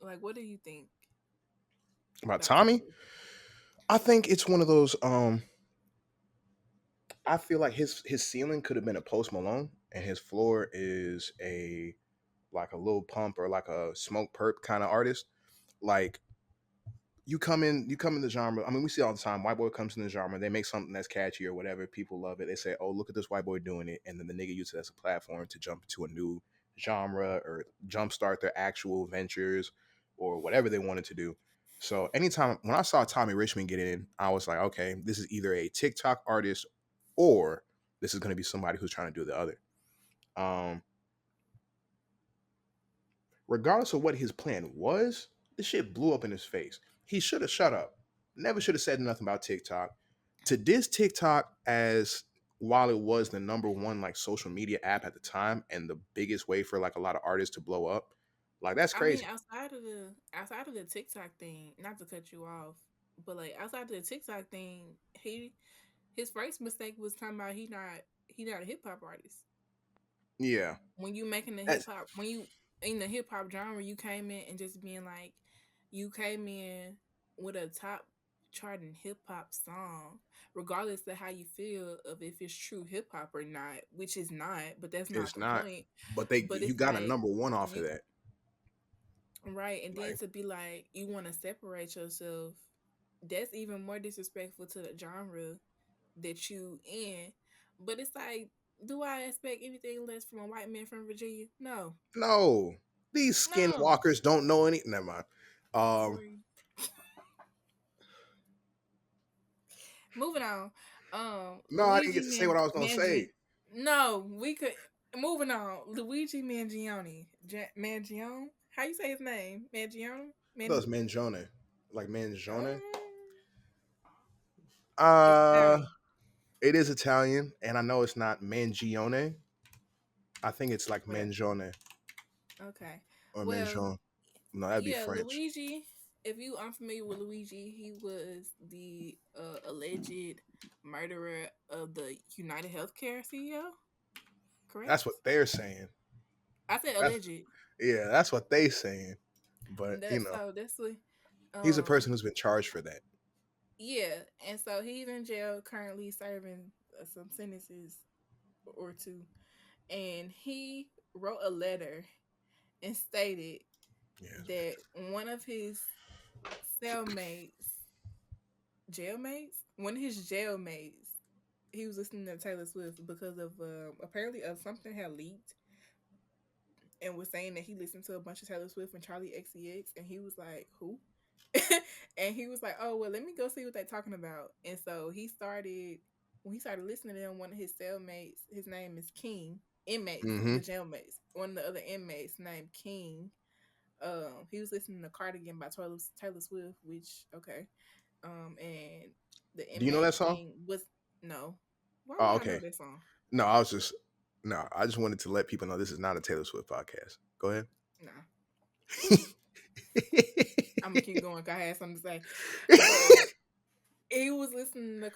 like what do you think? About about Tommy, Tommy? I think it's one of those. I feel like his ceiling could have been a Post Malone, and his floor is a like a Lil Pump or like a Smoke Perp kind of artist. Like you come in the genre. I mean, we see it all the time. White boy comes in the genre, they make something that's catchy or whatever. People love it. They say, "Oh, look at this white boy doing it," and then the nigga uses it as a platform to jump to a new genre or jumpstart their actual ventures or whatever they wanted to do. So anytime when I saw Tommy Richmond get in, I was like, okay, this is either a TikTok artist or this is going to be somebody who's trying to do the other. Um, Regardless of what his plan was, this shit blew up in his face. He should have shut up. Never should have said nothing about TikTok. To diss TikTok as while it was the number one like social media app at the time and the biggest way for like a lot of artists to blow up, like that's I mean, crazy. outside of the TikTok thing, not to cut you off, but like outside of the TikTok thing, his first mistake was talking about he not a hip hop artist. Yeah, When you making the hip that's hop, when you in the hip hop genre, you came in and just being like, you came in with a top charting hip hop song, regardless of how you feel of if it's true hip hop or not, which is not, but that's not it's the not. point. But they But you it's got a like number one off of you that. right, and then Like to be like you want to separate yourself, that's even more disrespectful to the genre that you in. But it's like, do I expect anything less from a white man from Virginia? No, no, these no. skinwalkers don't know any. Never mind. Um, Corey. Moving on. no, I didn't Luigi get to say what I was gonna say. No, we could. Moving on. Luigi Mangione. Mangione. How you say his name? Mangione. I thought it was Mangione, like Mangione. Um, it's Uh, Italian. it is Italian, and I know it's not Mangione. I think it's like Whatever. Mangione Okay. or Well, Mangione. No, that'd be yeah, French. Luigi. If you unfamiliar with Luigi, he was the alleged murderer of the United Healthcare CEO. That's Correct. what they're saying. I said That's alleged. yeah, that's what they saying. But That's so. That's what. he's a Um. person who's been charged for that. Yeah, and so he's in jail currently serving some sentences or two, and he wrote a letter and stated Yes, that one of his cellmates, jailmates, one of his jailmates, he was listening to Taylor Swift because of apparently something had leaked and was saying that he listened to a bunch of Taylor Swift and Charlie XCX, and he was like, "Who?" And he was like, "Oh well, let me go see what they're talking about." And so he started when he started listening to them. One of his cellmates, his name is King. Inmates, mm-hmm. the jailmates. One of the other inmates named King. He was listening to Cardigan by Taylor Swift, which okay. And the Do you know that inmate song? King was no. Why would Oh, I know okay. that song? No, I was just no. I just wanted to let people know this is not a Taylor Swift podcast. Go ahead. Nah, I'm gonna keep going. 'Cause I had something to say, but he was listening to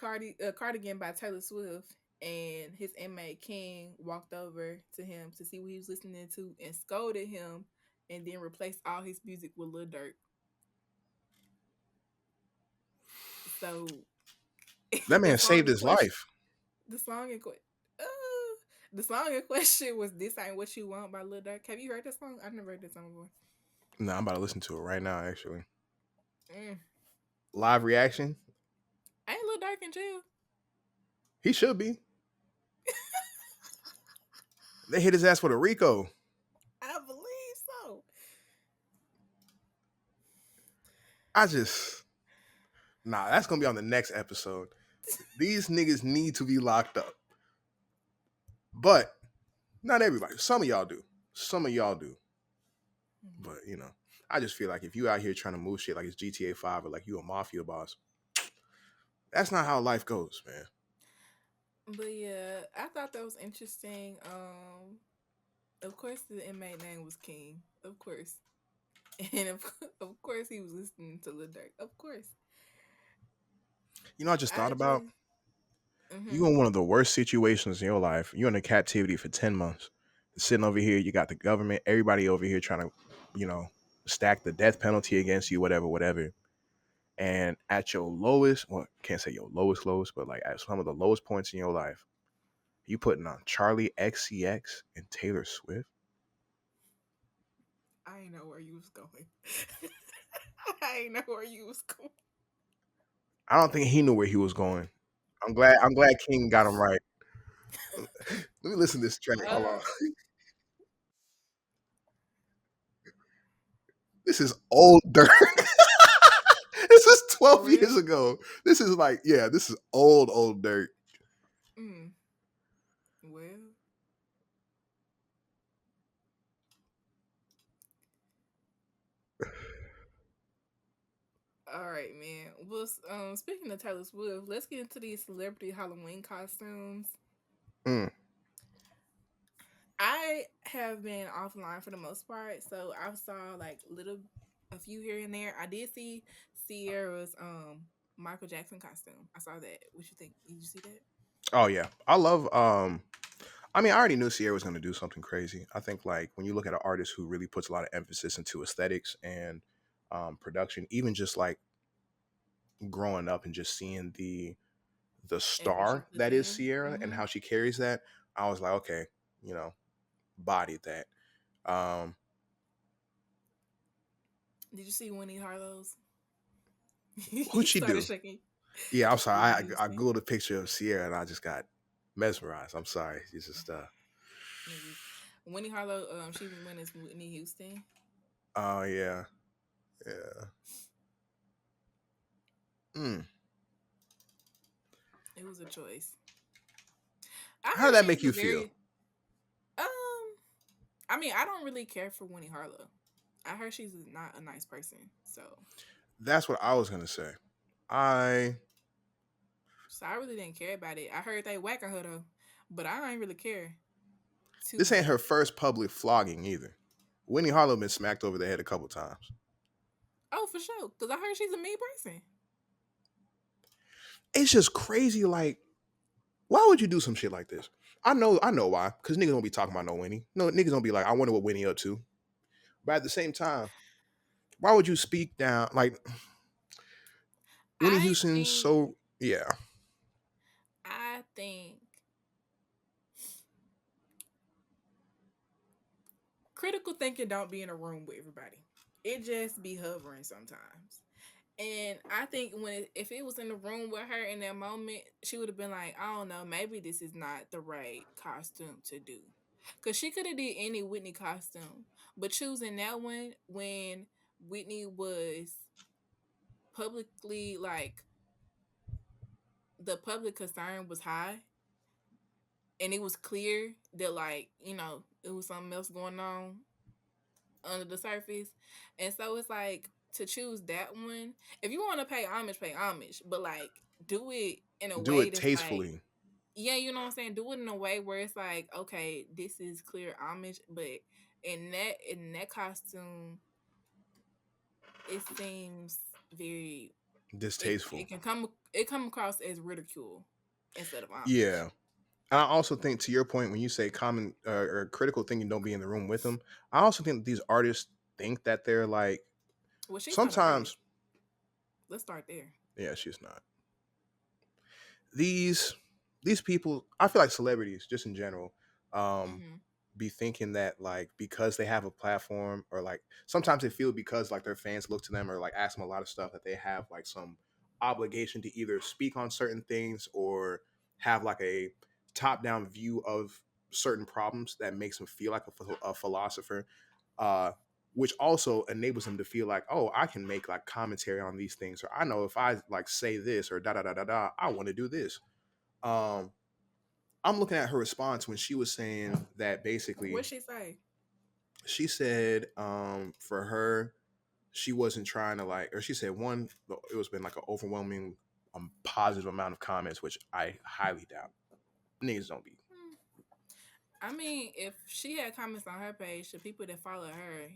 Cardigan by Taylor Swift, and his inmate King walked over to him to see what he was listening to and scolded him, and then replaced all his music with Lil Durk. So That the man song saved in his question, life. the song in question, the song in question was "This Ain't What You Want" by Lil Durk. Have you heard that song? I've never heard that song before. No, I'm about to listen to it right now. Actually, Mm. live reaction. Ain't Lil Durk in jail? He should be. They hit his ass with a Rico. I believe so. I just nah. That's gonna be on the next episode. These niggas need to be locked up, but not everybody. Some of y'all do. Some of y'all do. But I just feel like if you out here trying to move shit like it's GTA 5 or like you a mafia boss, that's not how life goes, man. But yeah, I thought that was interesting. Of course, the inmate name was King. Of course, and of course, he was listening to Lil Durk. Of course, I just thought I about just. you Mm-hmm. in one of the worst situations in your life. You're in a captivity for 10 months. Sitting over here, you got the government, everybody over here trying to, you know, stack the death penalty against you, whatever, whatever. And at your lowest, well, can't say your lowest, but like at some of the lowest points in your life, you putting on Charlie XCX and Taylor Swift. I ain't know where you was going. I ain't know where you was going. I don't think he knew where he was going. I'm glad King got him right. Let me listen to this track. Hold on. Uh, This is old dirt. This is for 12 real? years ago. This is like, yeah, this is old dirt. Mm. Well, all right, man. Well, speaking of Taylor Swift, let's get into these celebrity Halloween costumes. Mm. I have been offline for the most part, so I saw like a few here and there. I did see Sierra's Michael Jackson costume. I saw that. What you think? Did you see that? Oh yeah. I love I mean, I already knew Sierra was gonna do something crazy. I think like when you look at an artist who really puts a lot of emphasis into aesthetics and production, even just like growing up and just seeing the Effort she star puts that is in. Sierra and how she carries that, I was like, okay, you know, bodied that. Um, Did you see Winnie Harlow's? who'd You she started do? shaking. Yeah, I'm sorry. Whitney I Houston. googled a picture of Sierra and I just got mesmerized. I'm sorry. It's just Maybe. Winnie Harlow. She went as Whitney Houston. oh yeah. Yeah. Mm. It was a choice. I How did heard that she's make the you feel? very. I mean, I don't really care for Winnie Harlow. I heard she's not a nice person. That's what I was gonna say. I So I really didn't care about it. I heard they whacking her though, but I ain't really care too This ain't her much. first public flogging either. Winnie Harlow been smacked over the head a couple times. Oh, for sure, because I heard she's a mean person. It's just crazy. Like, why would you do some shit like this? I know why. Because niggas don't be talking about no Winnie. No niggas don't be like, I wonder what Winnie up to. But at the same time, why would you speak down? Like, Winnie I Houston's think, so yeah. I think critical thinking don't be in a room with everybody. It just be hovering sometimes. And I think if it was in the room with her in that moment, she would have been like, I don't know, maybe this is not the right costume to do. Cause she could have did any Whitney costume, but choosing that one when Whitney was publicly like the public concern was high, and it was clear that like it was something else going on under the surface, and so it's like to choose that one. If you want to pay homage, but like do it in a Do way it that's like, tastefully. yeah, you know what I'm saying. Do it in a way where it's like, okay, this is clear homage, but in that costume, it seems very Distasteful. it come across as ridicule instead of homage. Yeah. I also think to your point when you say common or critical thinking don't be in the room with them. I also think that these artists think that they're like Well, she's not an sometimes. artist. Let's start there. Yeah, she's not. these these people, I feel like celebrities just in general, um Mm-hmm. be thinking that like because they have a platform or like sometimes they feel because like their fans look to them or like ask them a lot of stuff that they have like some obligation to either speak on certain things or have like a top down view of certain problems that makes them feel like a philosopher, uh which also enables them to feel like, oh, I can make like commentary on these things, or I know if I like say this or da da da da da, I want to do this. um, I'm looking at her response when she was saying that basically What she say? she said for her she wasn't trying to like, or she said one, it was been like an overwhelming positive amount of comments, which I highly doubt. Niggas don't be. Hmm. I mean, if she had comments on her page, the people that follow her,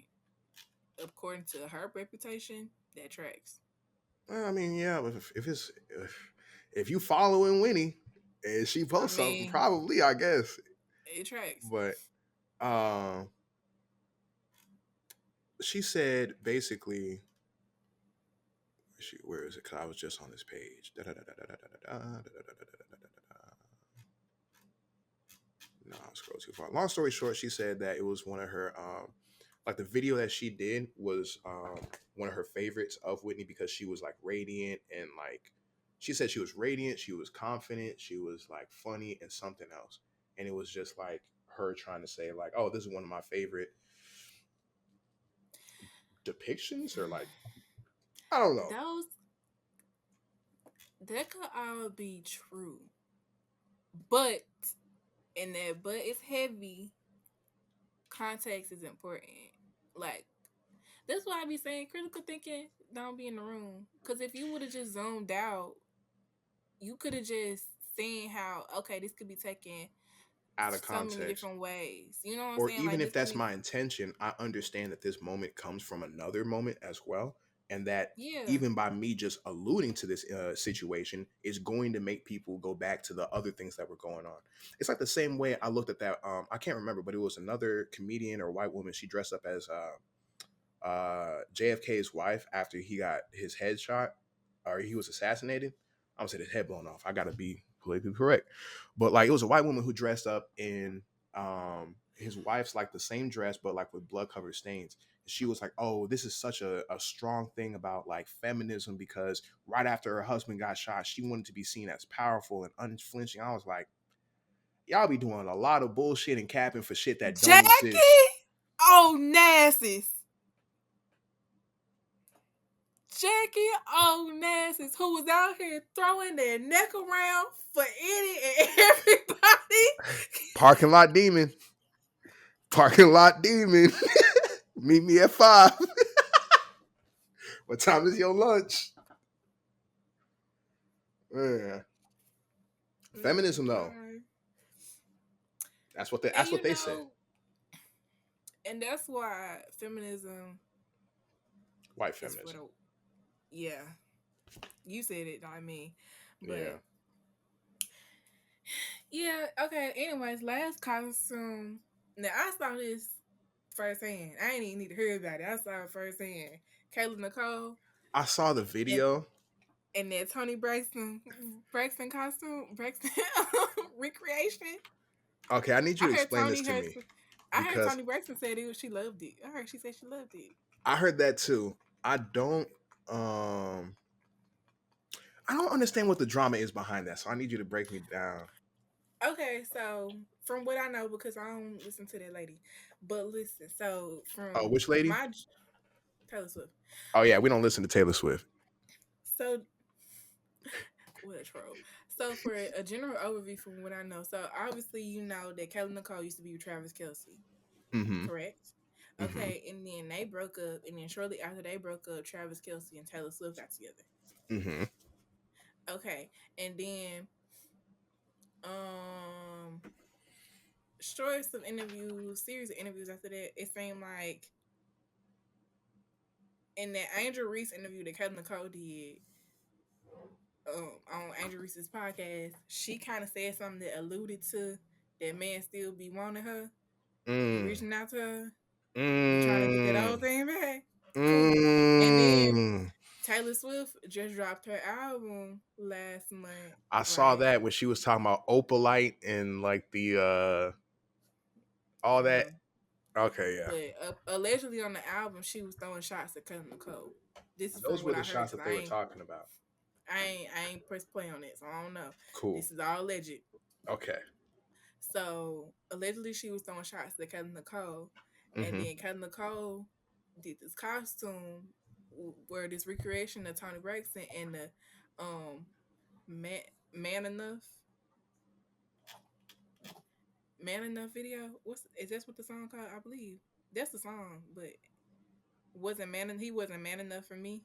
according to her reputation, that tracks. I mean, yeah, but if it's if you following Winnie and she I posts something, mean, probably I guess. it tracks. But um, she said basically Where is it? Because I was just on this page. No, I'll scroll too far. Long story short, she said that it was one of her like the video that she did was one of her favorites of Whitney because she was like radiant and like she said she was radiant, she was confident, she was like funny and something else. And it was just like her trying to say like, oh, this is one of my favorite depictions or like I don't know. Those that could all be true, but and that but it's heavy. Context is important. Like that's why I be saying critical thinking don't be in the room. Because if you would have just zoned out, you could have just seen how okay this could be taken Out of so many context. different ways. You know what I'm Or saying? even Like if this could that's be my intention, I understand that this moment comes from another moment as well, and that yeah even by me just alluding to this situation is going to make people go back to the other things that were going on. It's like the same way I looked at that. I can't remember, but it was another comedian or white woman. She dressed up as JFK's wife after he got his head shot or he was assassinated. I would say his head blown off. I gotta be politically correct, but like it was a white woman who dressed up in his wife's like the same dress but like with blood covered stains. She was like, "Oh, this is such a strong thing about like feminism because right after her husband got shot, she wanted to be seen as powerful and unflinching." I was like, "Y'all be doing a lot of bullshit and capping for shit that don't exist." Jackie. Oh Nassus. Jackie Onassis, who was out here throwing their neck around for any and everybody. Parking lot demon. Parking lot demon. Meet me at 5. What time is your lunch? Yeah. Oh Feminism though. God. And That's what they said. and that's why feminism White is for feminism. the yeah. You said it, not me. Yeah. But yeah, okay. Anyways, last costume. Now I saw this firsthand. I ain't even need to hear about it. I saw it firsthand. Kayla Nicole I saw the and video. that Tony Braxton costume Braxton recreation. Okay, I need you I to heard explain this Tony to heard me I heard because Tony Braxton said she loved it. I heard she said she loved it. I heard that too. I don't um I don't understand what the drama is behind that. So I need you to break me down. Okay, so from what I know, because I don't listen to that lady, but listen, so Oh, from which lady? my Taylor Swift. Oh yeah, we don't listen to Taylor Swift. So what a troll. So for a general overview from what I know, so obviously you know that Kelly Nicole used to be with Travis Kelsey, Mm-hmm. correct? Mm-hmm. Okay, and then they broke up, and then shortly after they broke up, Travis Kelsey and Taylor Swift got together. Mm-hmm. Okay, and then um, short of interviews, series of interviews after that, it seemed like in that Angel Reese interview that Kelly Nicole did on Angel Reese's podcast, she kind of said something that alluded to that man still be wanting her, be Mm. reaching out to her, be trying to get that old Mm. thing back. Cool. And then Mm. Taylor Swift just dropped her album last month, I saw right? that when she was talking about opalite and like the I all don't that. know. Okay, yeah. But allegedly on the album, she was throwing shots at Cousin Nicole. This is from Those what were I the heard shots because that they were talking about. I ain't press play on it, so I don't know. Cool. This is all alleged. Okay. So allegedly she was throwing shots at Cousin Nicole, and Mm-hmm. then Cousin Nicole did this costume where this recreation of Tony Braxton and the um man, man enough man enough video. What's is that what the song called? I believe that's the song, but he wasn't man enough for me.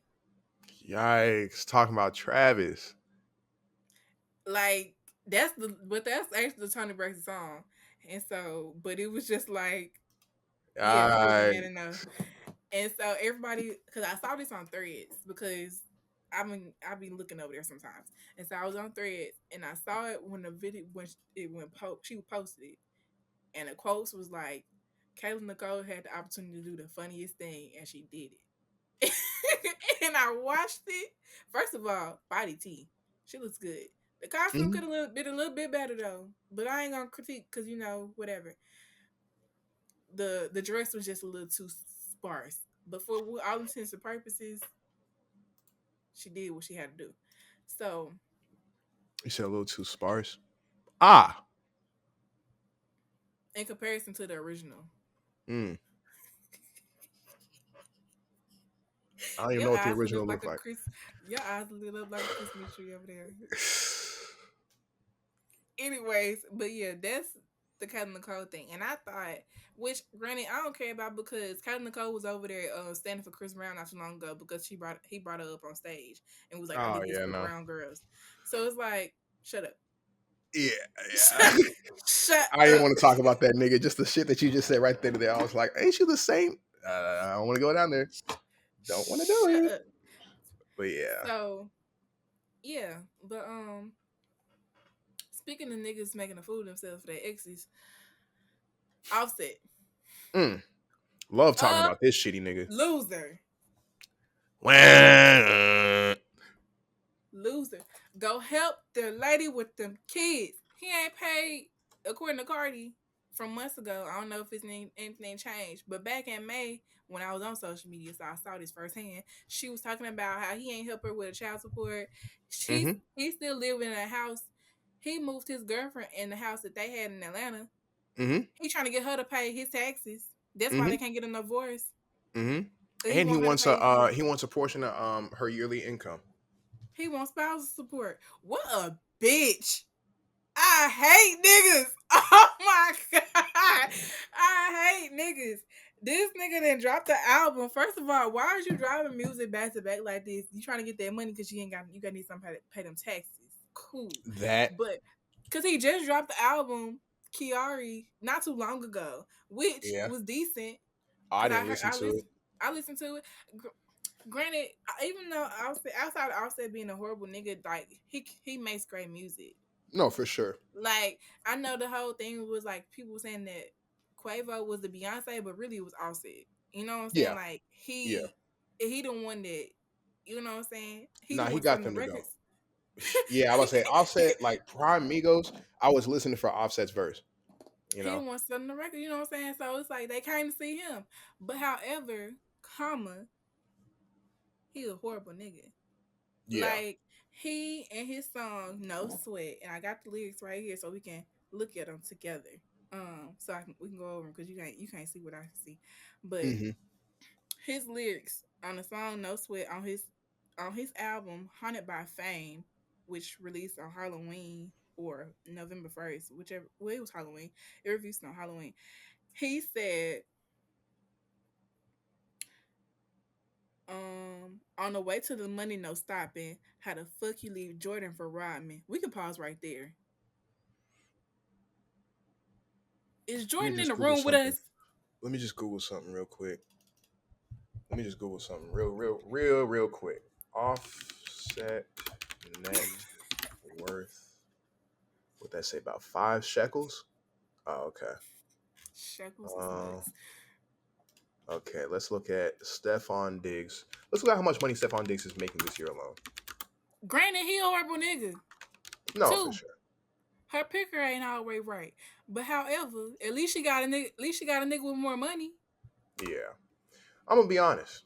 Yikes! Talking about Travis. Like that's actually the Tony Braxton song, and so but it was just like yeah he wasn't man Yikes. enough. And so everybody, because I saw this on Threads, because I've been looking over there sometimes, and so I was on Threads and I saw it when the video when it went she posted it, and the quotes was like, "Kayla Nicole had the opportunity to do the funniest thing, and she did it." and I watched it. First of all, body T, she looks good. The costume Hmm. could have been a little bit better though, but I ain't gonna critique because whatever. The dress was just a little too sparse, but for all intents and purposes, she did what she had to do. So, You said a little too sparse. Ah. in comparison to the original, Mm. I don't even your know what the eyes lit original up like looked a like. Chris. Your eyes lit up like a Christmas tree over there. Anyways, but yeah, that's the Kylie Nicole thing. And I thought, which granted I don't care about because Kylie Nicole was over there standing for Chris Brown not too long ago because he brought her up on stage and was like, I Oh did this yeah, for no. brown girls. So it's like, shut up. Yeah, Shut, yeah. shut I didn't up. want to talk about that nigga. Just the shit that you just said right there. Today, I was like, ain't you the same? I don't want to go down there. Don't want to do Shut it. up. But yeah. So yeah, but speaking of niggas making a fool of themselves for their exes, Offset, Mm. Love talking a about this shitty nigga. loser. Wah. Loser. Go help the lady with them kids. He ain't paid, according to Cardi, from months ago. I don't know if his name anything changed, but back in May, when I was on social media, so I saw this firsthand. She was talking about how he ain't help her with a child support. Mm-hmm. He still living in a house. He moved his girlfriend in the house that they had in Atlanta. Mm-hmm. He trying to get her to pay his taxes. That's why Mm-hmm. they can't get a divorce. Mm-hmm. Cause he And want her to pay. he wants a portion of her yearly income. He wants spousal support. What a bitch! I hate niggas. Oh my god. I hate niggas. This nigga then dropped the album. First of all, why are you driving music back to back like this? You trying to get that money because you gotta need somebody to pay them taxes. Cool. That But cause he just dropped the album Kiari not too long ago, which yeah. was decent. I Cause didn't listen to it. I listened to it. Granted, even though outside of Offset being a horrible nigga, like he makes great music. No, for sure. Like I know the whole thing was like people saying that Quavo was the Beyonce, but really it was Offset. You know what I'm saying? Yeah. Like Yeah. he the one that you know what I'm saying. He the Nah, he one got selling the them to go. records. Yeah, I was say Offset like Prime Migos. I was listening for Offset's verse. You He the know. one selling the record. You know what I'm saying? So it's like they came to see him, but however, comma, he a horrible nigga. Yeah. Like he and his song "No Sweat," and I got the lyrics right here so we can look at them together. So we can go over them because you can't see what I can see, but Mm-hmm. his lyrics on the song "No Sweat" on his album "Haunted by Fame," which released on Halloween or November 1st, whichever. Well, it was Halloween. It released on Halloween. He said, on the way to the money, no stopping. How the fuck you leave Jordan for Rodman? We can pause right there. Is Let me Jordan in just the Google room with something. us? Let me just Google something real quick. Let me just Google something real quick. Offset net worth. What that say about 5 shekels? Oh, okay. Shekels is Uh, nuts. okay. Let's look at Stephon Diggs. Let's look at how much money Stephon Diggs is making this year alone. Granted, he a horrible nigga. No, for Two, sure. her picker ain't always right. But however, at least she got a nigga. At least she got a nigga with more money. Yeah. I'm gonna be honest.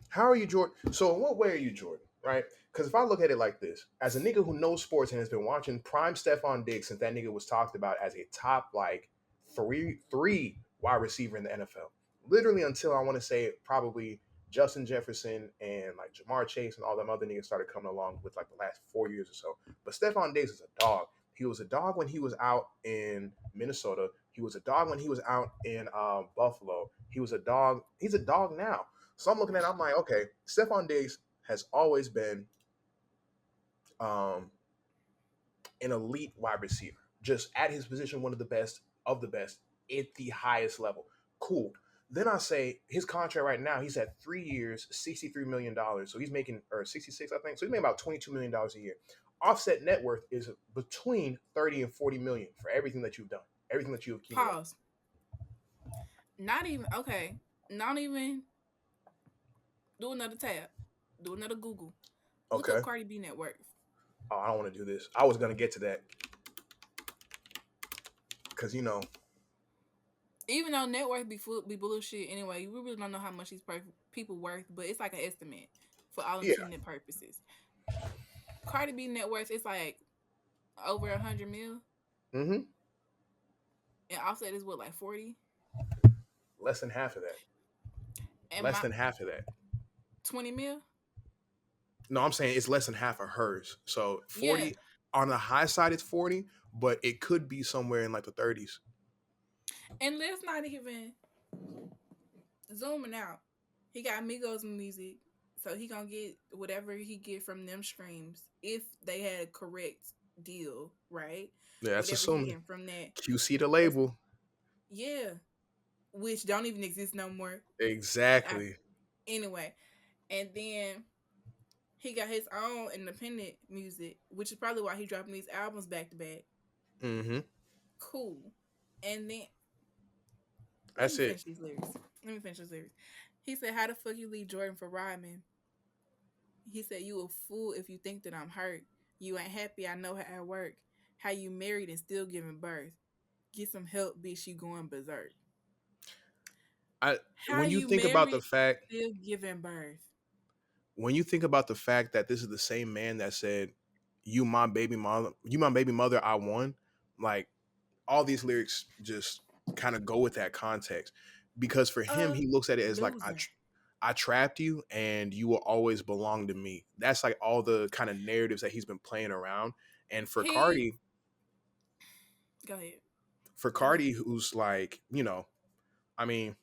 How are you, Jordan? So, in what way are you, Jordan? Right? Because if I look at it like this, as a nigga who knows sports and has been watching prime Stephon Diggs since that nigga was talked about as a top like three wide receiver in the NFL, literally until I want to say probably Justin Jefferson and like Jamar Chase and all them other niggas started coming along with like the last 4 years or so. But Stephon Diggs is a dog. He was a dog when he was out in Minnesota. He was a dog when he was out in Buffalo. He was a dog. He's a dog now. So I'm looking at it, I'm like, okay, Stephon Diggs has always been um, an elite wide receiver, just at his position, one of the best of the best at the highest level. Cool. Then I say his contract right now, he's at 3 years, $63 million. So he's making, or 66, I think. So he's making about $22 million a year. Offset net worth is between 30 and 40 million for everything that you've done, everything that you've accumulated. Pause. Not even okay. Not even. Do another tab. Do another Google. Look up Okay. Cardi B net worth. Oh, I don't want to do this. I was gonna get to that because Even though net worth be bullshit anyway, we really don't know how much these people worth, but it's like an estimate for all yeah. intended purposes. Cardi B net worth is like over 100 mil, Mm-hmm. and Offset is what, like 40, Less than half of that. and Less my than half of that. 20 mil. No, I'm saying it's less than half of hers. So Yeah, 40 on the high side, it's 40, but it could be somewhere in like the 30s. and let's not even zooming out. He got Migos music, so he gonna get whatever he get from them streams if they had a correct deal, right? Yeah, that's Whatever he assuming. getting from that, QC the that's label. yeah, which don't even exist no more. I, Exactly. anyway, and then he got his own independent music, which is probably why he dropping these albums back to back. Mm-hmm. Cool. And then let me That's it. finish these lyrics. Let me finish these lyrics. He said, "How the fuck you leave Jordan for Rodman?" He said, "You a fool if you think that I'm hurt. You ain't happy. I know how I work. How you married and still giving birth. Get some help, bitch. You going berserk. I How when you you think about the married and fact still giving birth." when you think about the fact that this is the same man that said, you my baby mother, I won," like all these lyrics just kind of go with that context because for him A he looks at it as like loser. I trapped you and you will always belong to me. That's like all the kind of narratives that he's been playing around. And He go ahead. For Go ahead. Cardi, who's like, I mean,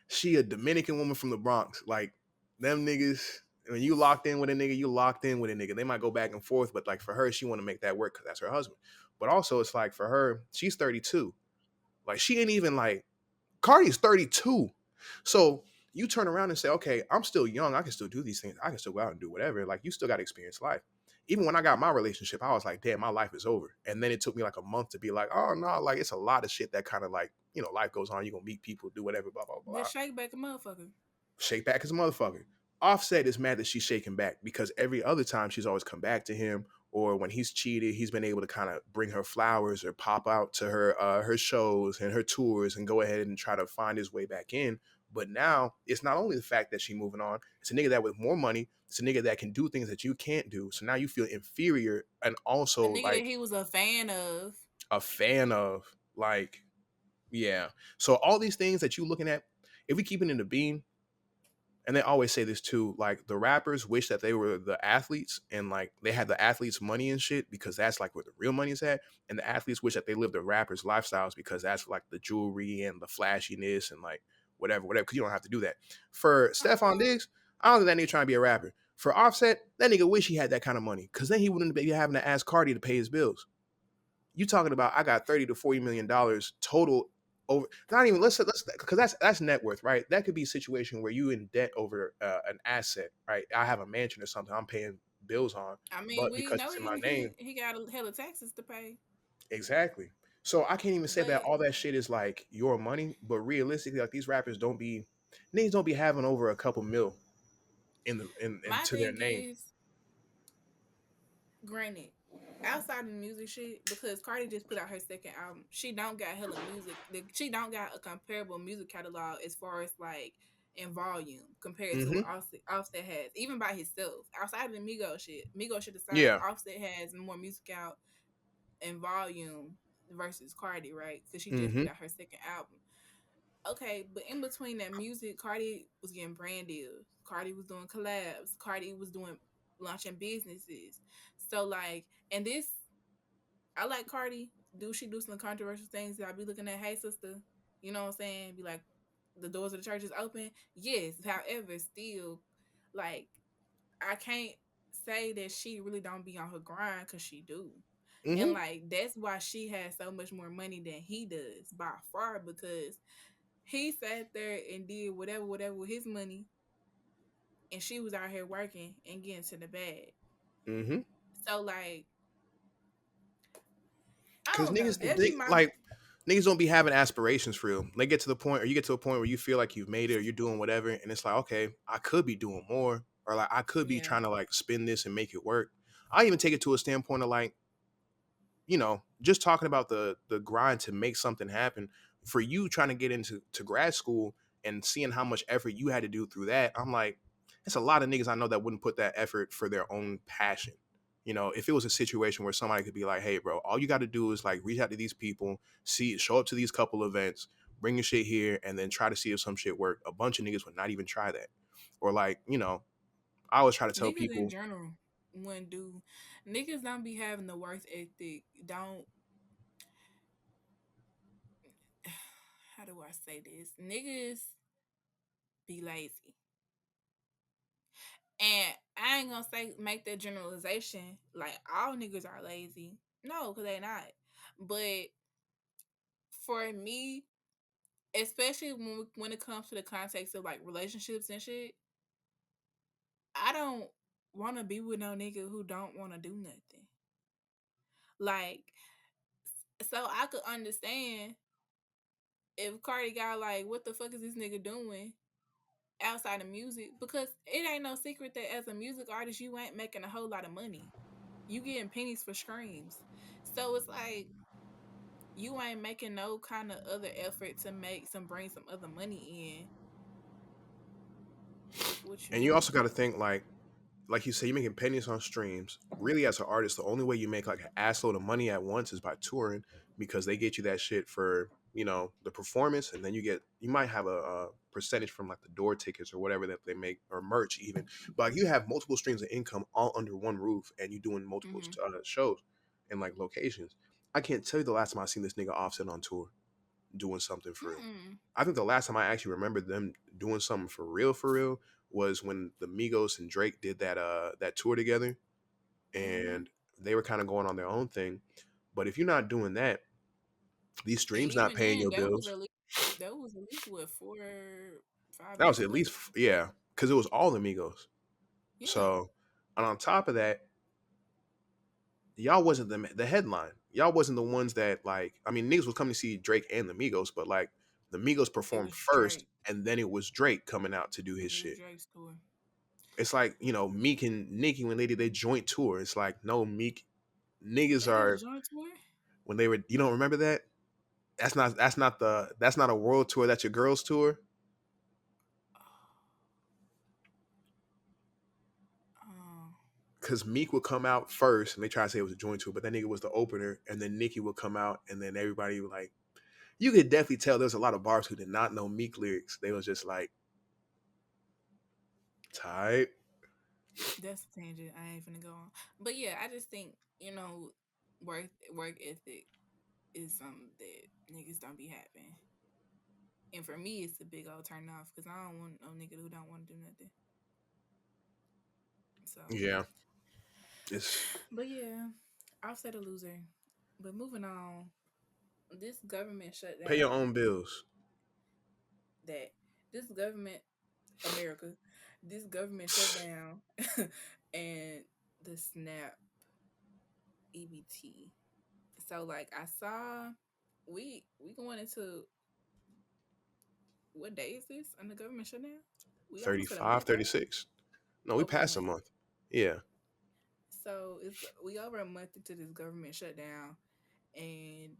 she a Dominican woman from the Bronx. Like them niggas, when you locked in with a nigga, you locked in with a nigga. They might go back and forth, but like for her, she want to make that work because that's her husband. But also, it's like for her, she's 32. Like she ain't even like Cardi's 32. So you turn around and say, okay, I'm still young. I can still do these things. I can still go out and do whatever. Like you still got to experience life. Even when I got my relationship, I was like, damn, my life is over. And then it took me like a month to be like, oh no, like it's a lot of shit that kind of like, life goes on. You're gonna meet people, do whatever, blah, blah, The blah. shake back a motherfucker. Shake back as a motherfucker. Offset is mad that she's shaking back because every other time she's always come back to him, or when he's cheated, he's been able to kind of bring her flowers or pop out to her shows and her tours and go ahead and try to find his way back in. But now it's not only the fact that she's moving on; it's a nigga that with more money, it's a nigga that can do things that you can't do. So now you feel inferior and A also nigga that like he was a fan of. a fan of like yeah. So all these things that you looking at, if we keep it in the beam, and they always say this too, like the rappers wish that they were the athletes and like they had the athletes money and shit because that's like where the real money is at, and the athletes wish that they lived the rappers lifestyles because that's like the jewelry and the flashiness and like whatever, because you don't have to do that. For Stephon Uh, Diggs, I don't think that nigga trying to be a rapper. For Offset, that nigga wish he had that kind of money because then he wouldn't be having to ask Cardi to pay his bills. You talking about I got 30 to 40 million dollars total over, not even, let's because that's net worth, right? That could be a situation where you in debt over an asset, right? I have a mansion or something I'm paying bills on, I mean, but we because know it's in my he name. he got a hell of taxes to pay, Exactly. So I can't even say that but all that shit is like your money, but realistically, like these rappers don't be niggas don't be having over a couple mil in my to their thing name. is, granted, outside of the music shit, because Cardi just put out her second album, she don't got hella music. She don't got a comparable music catalog as far as like in volume compared to what Mm-hmm. Offset has, even by himself. Outside of the Migos shit aside, Yeah. Offset has more music out in volume versus Cardi, right? Because she just Mm-hmm. put out her second album. Okay, but in between that music, Cardi was getting brand deals. Cardi was doing collabs. Cardi was doing launching businesses. So like, and this, I like Cardi. Do she do some controversial things? I'll be looking at, hey sister, you know what I'm saying? Be like, the doors of the church is open. Yes, however, still, like, I can't say that she really don't be on her grind because she do. And Mm-hmm. like that's why she has so much more money than he does by far, because he sat there and did whatever with his money, and she was out here working and getting to the bag. Mm-hmm. So like, I Because don't know. niggas That'd be they, my like niggas don't be having aspirations for real. They get to the point, or you get to a point where you feel like you've made it, or you're doing whatever, and it's like, okay, I could be doing more, or like I could be Yeah. trying to like spin this and make it work. I even take it to a standpoint of like, just talking about the grind to make something happen for you trying to get into grad school and seeing how much effort you had to do through that. I'm like, it's a lot of niggas I know that wouldn't put that effort for their own passion. If it was a situation where somebody could be like, hey, bro, all you got to do is like reach out to these people, show up to these couple events, bring your shit here, and then try to see if some shit work. A bunch of niggas would not even try that. Or like, I always try to tell Niggas in people, general wouldn't do. Niggas don't be having the worth ethic. Don't. How do I say this? Niggas be lazy. And I ain't gonna say make that generalization like all niggas are lazy. No, because they not. But for me, especially when it comes to the context of like relationships and shit, I don't want to be with no nigga who don't want to do nothing. Like, so I could understand if Cardi got like, what the fuck is this nigga doing outside of music? Because it ain't no secret that as a music artist, you ain't making a whole lot of money. You getting pennies for streams. So it's like you ain't making no kind of other effort to bring some other money in. What you and you also got doing? to think like you say, you're making pennies on streams. Really, as an artist, the only way you make like an assload of money at once is by touring, because they get you that shit for the performance, and then you might have a percentage from like the door tickets or whatever that they make, or merch even. But like, you have multiple streams of income all under one roof, and you doing multiple Mm-hmm. shows and like locations. I can't tell you the last time I seen this nigga Offset on tour doing something for real. Mm-mm. I think the last time I actually remember them doing something for real, was when the Migos and Drake did that tour together, Mm-hmm. and they were kind of going on their own thing. But if you're not doing that, these And streams not even paying then, your bills. that was at least what 5 That was years at ago. least yeah, because it was all the Migos. Yeah, So, and on top of that, y'all wasn't the headline. Y'all wasn't the ones that like. I mean, niggas was coming to see Drake and the Migos, but like the Migos it performed was first, Drake. and then it was Drake coming out to do his It was shit. Drake's tour. It's like, Meek and Nicki when they did their joint tour. It's like, no, Meek niggas They did a are joint tour. when they were. You don't remember that? That's not a world tour. That's your girls tour. Oh, Because Meek would come out first, and they try to say it was a joint tour, but that nigga was the opener, and then Nicki would come out, and then everybody would like. You could definitely tell there was a lot of bars who did not know Meek lyrics. They was just like tight. that's a tangent. I ain't finna go on. But yeah, I just think work ethic is something that niggas don't be having. And for me, it's a big old turn off because I don't want no nigga who don't want to do nothing. So, Yeah, it's but yeah, I'll say the loser. But moving on, this government pay your shutdown own bills. that this government America, this government shutdown and the snap EBT. So like I saw we going into what day is this on the government shutdown? We almost at a 35, month, right? 36. No, we Over a passed a month. month. Yeah. So it's we over a month into this government shutdown, and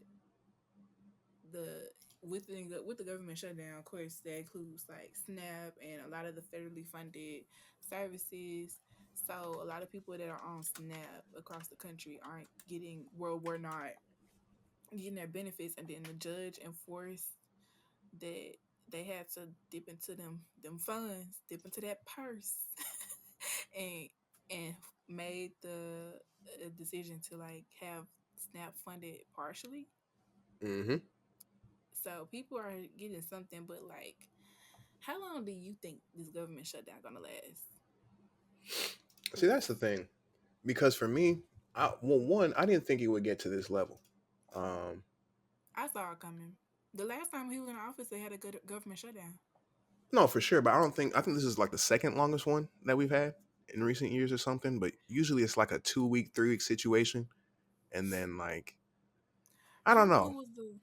the with the government shutdown, of course, that includes like SNAP and a lot of the federally funded services. So a lot of people that are on SNAP across the country aren't getting were not getting their benefits, and then the judge enforced that they had to dip into them funds, dip into that purse, and and made the decision to like have SNAP funded partially. Mm-hmm. So people are getting something, but like, how long do you think this government shutdown gonna last? See, Cause that's the thing. Because for me, one, I didn't think it would get to this level. Um, I saw it coming. The last time he was in office, they had a good government shutdown. no, for sure, but I think this is like the second longest one that we've had in recent years or something. But usually it's like a 2-week, 3-week situation, and then like I don't What know. was the?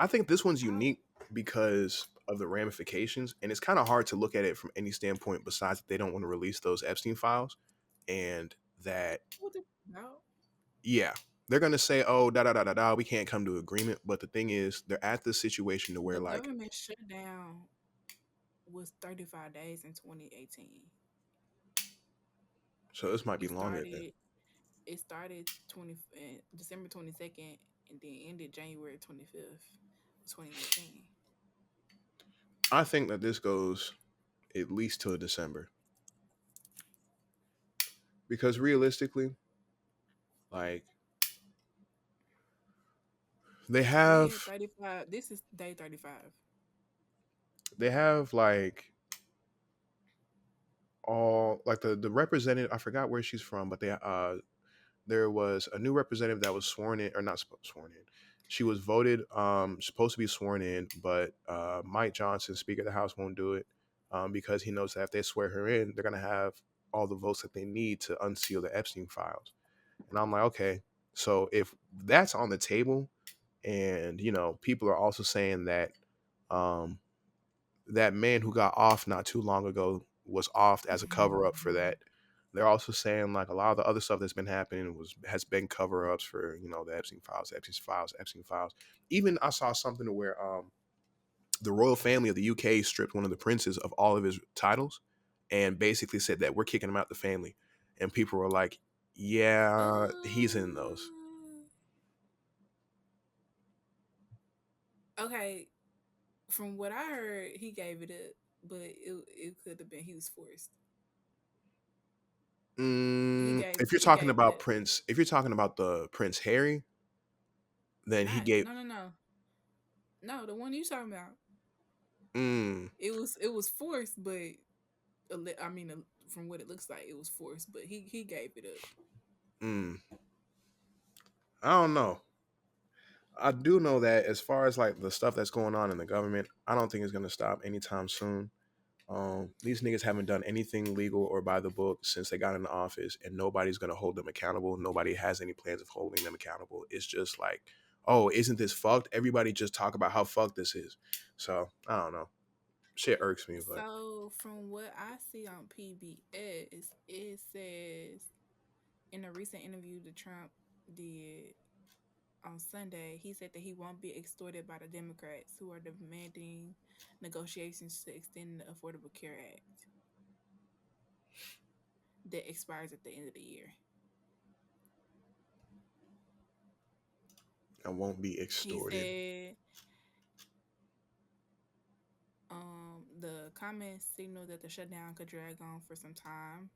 I think this one's unique because of the ramifications, and it's kind of hard to look at it from any standpoint besides that they don't want to release those Epstein files, and that What the about? yeah, they're gonna say, oh, da da da da da, we can't come to agreement. But the thing is, they're at this situation to where The like, government shutdown was 35 days in 2018. so this might be It longer than. started it started 20 December 22nd and then ended January 25th, 2019. I think that this goes at least till December because realistically, like they We at have 35. This is day 35. they have like all like the representative. I forgot where she's from, but they there was a new representative that was sworn in or not sworn in. She was voted supposed to be sworn in, but Mike Johnson, Speaker of the House, won't do it because he knows that if they swear her in, they're gonna have all the votes that they need to unseal the Epstein files. And I'm like, okay, so if that's on the table, and people are also saying that um, that man who got off not too long ago was off as a cover up for that. They're also saying like a lot of the other stuff that's been happening has been cover ups for the Epstein files. Even I saw something where the royal family of the UK stripped one of the princes of all of his titles, and basically said that we're kicking him out the family, and people were like, "Yeah, he's in those." Okay, from what I heard, he gave it up, but it could have been he was forced. If you're He talking gave it about up. Prince, if you're talking about the Prince Harry, then he Not gave. no, the one you talking about. Mm, It was forced, but I mean, from what it looks like, it was forced, but he gave it up. mm, I don't know. I do know that as far as like the stuff that's going on in the government, I don't think it's gonna stop anytime soon. These niggas haven't done anything legal or by the book since they got in the office, and nobody's gonna hold them accountable. Nobody has any plans of holding them accountable. It's just like, oh, isn't this fucked? Everybody just talk about how fucked this is. So I don't know. Shit irks me, but So from what I see on PBS, it says in a recent interview that Trump did on Sunday, he said that he won't be extorted by the Democrats who are demanding negotiations to extend the Affordable Care Act that expires at the end of the year. I won't be He extorted. said the comments signal that the shutdown could drag on for some time,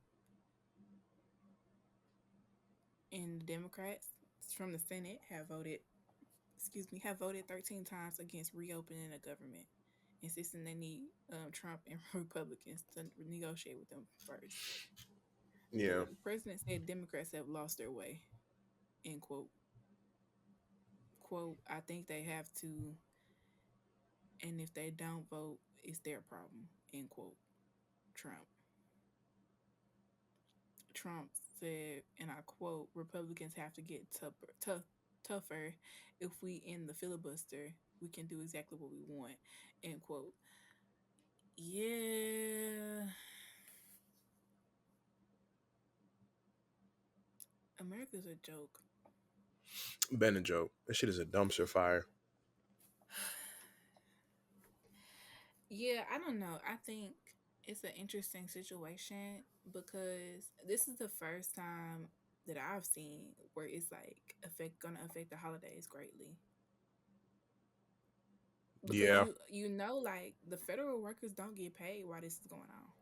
and the Democrats from the Senate have voted 13 times against reopening the government, insisting they need Trump and Republicans to negotiate with them first. Yeah. The president said Democrats have lost their way. End quote. Quote, I think they have to, and if they don't vote, it's their problem. End quote. Trump. Trump said, and I quote, Republicans have to get tougher. If we end the filibuster, we can do exactly what we want. End quote. Yeah. America's a joke. Been a joke. That shit is a dumpster fire. Yeah, I don't know. I think it's an interesting situation because this is the first time that I've seen where it's like gonna affect the holidays greatly. Because Yeah. like the federal workers don't get paid while this is going on.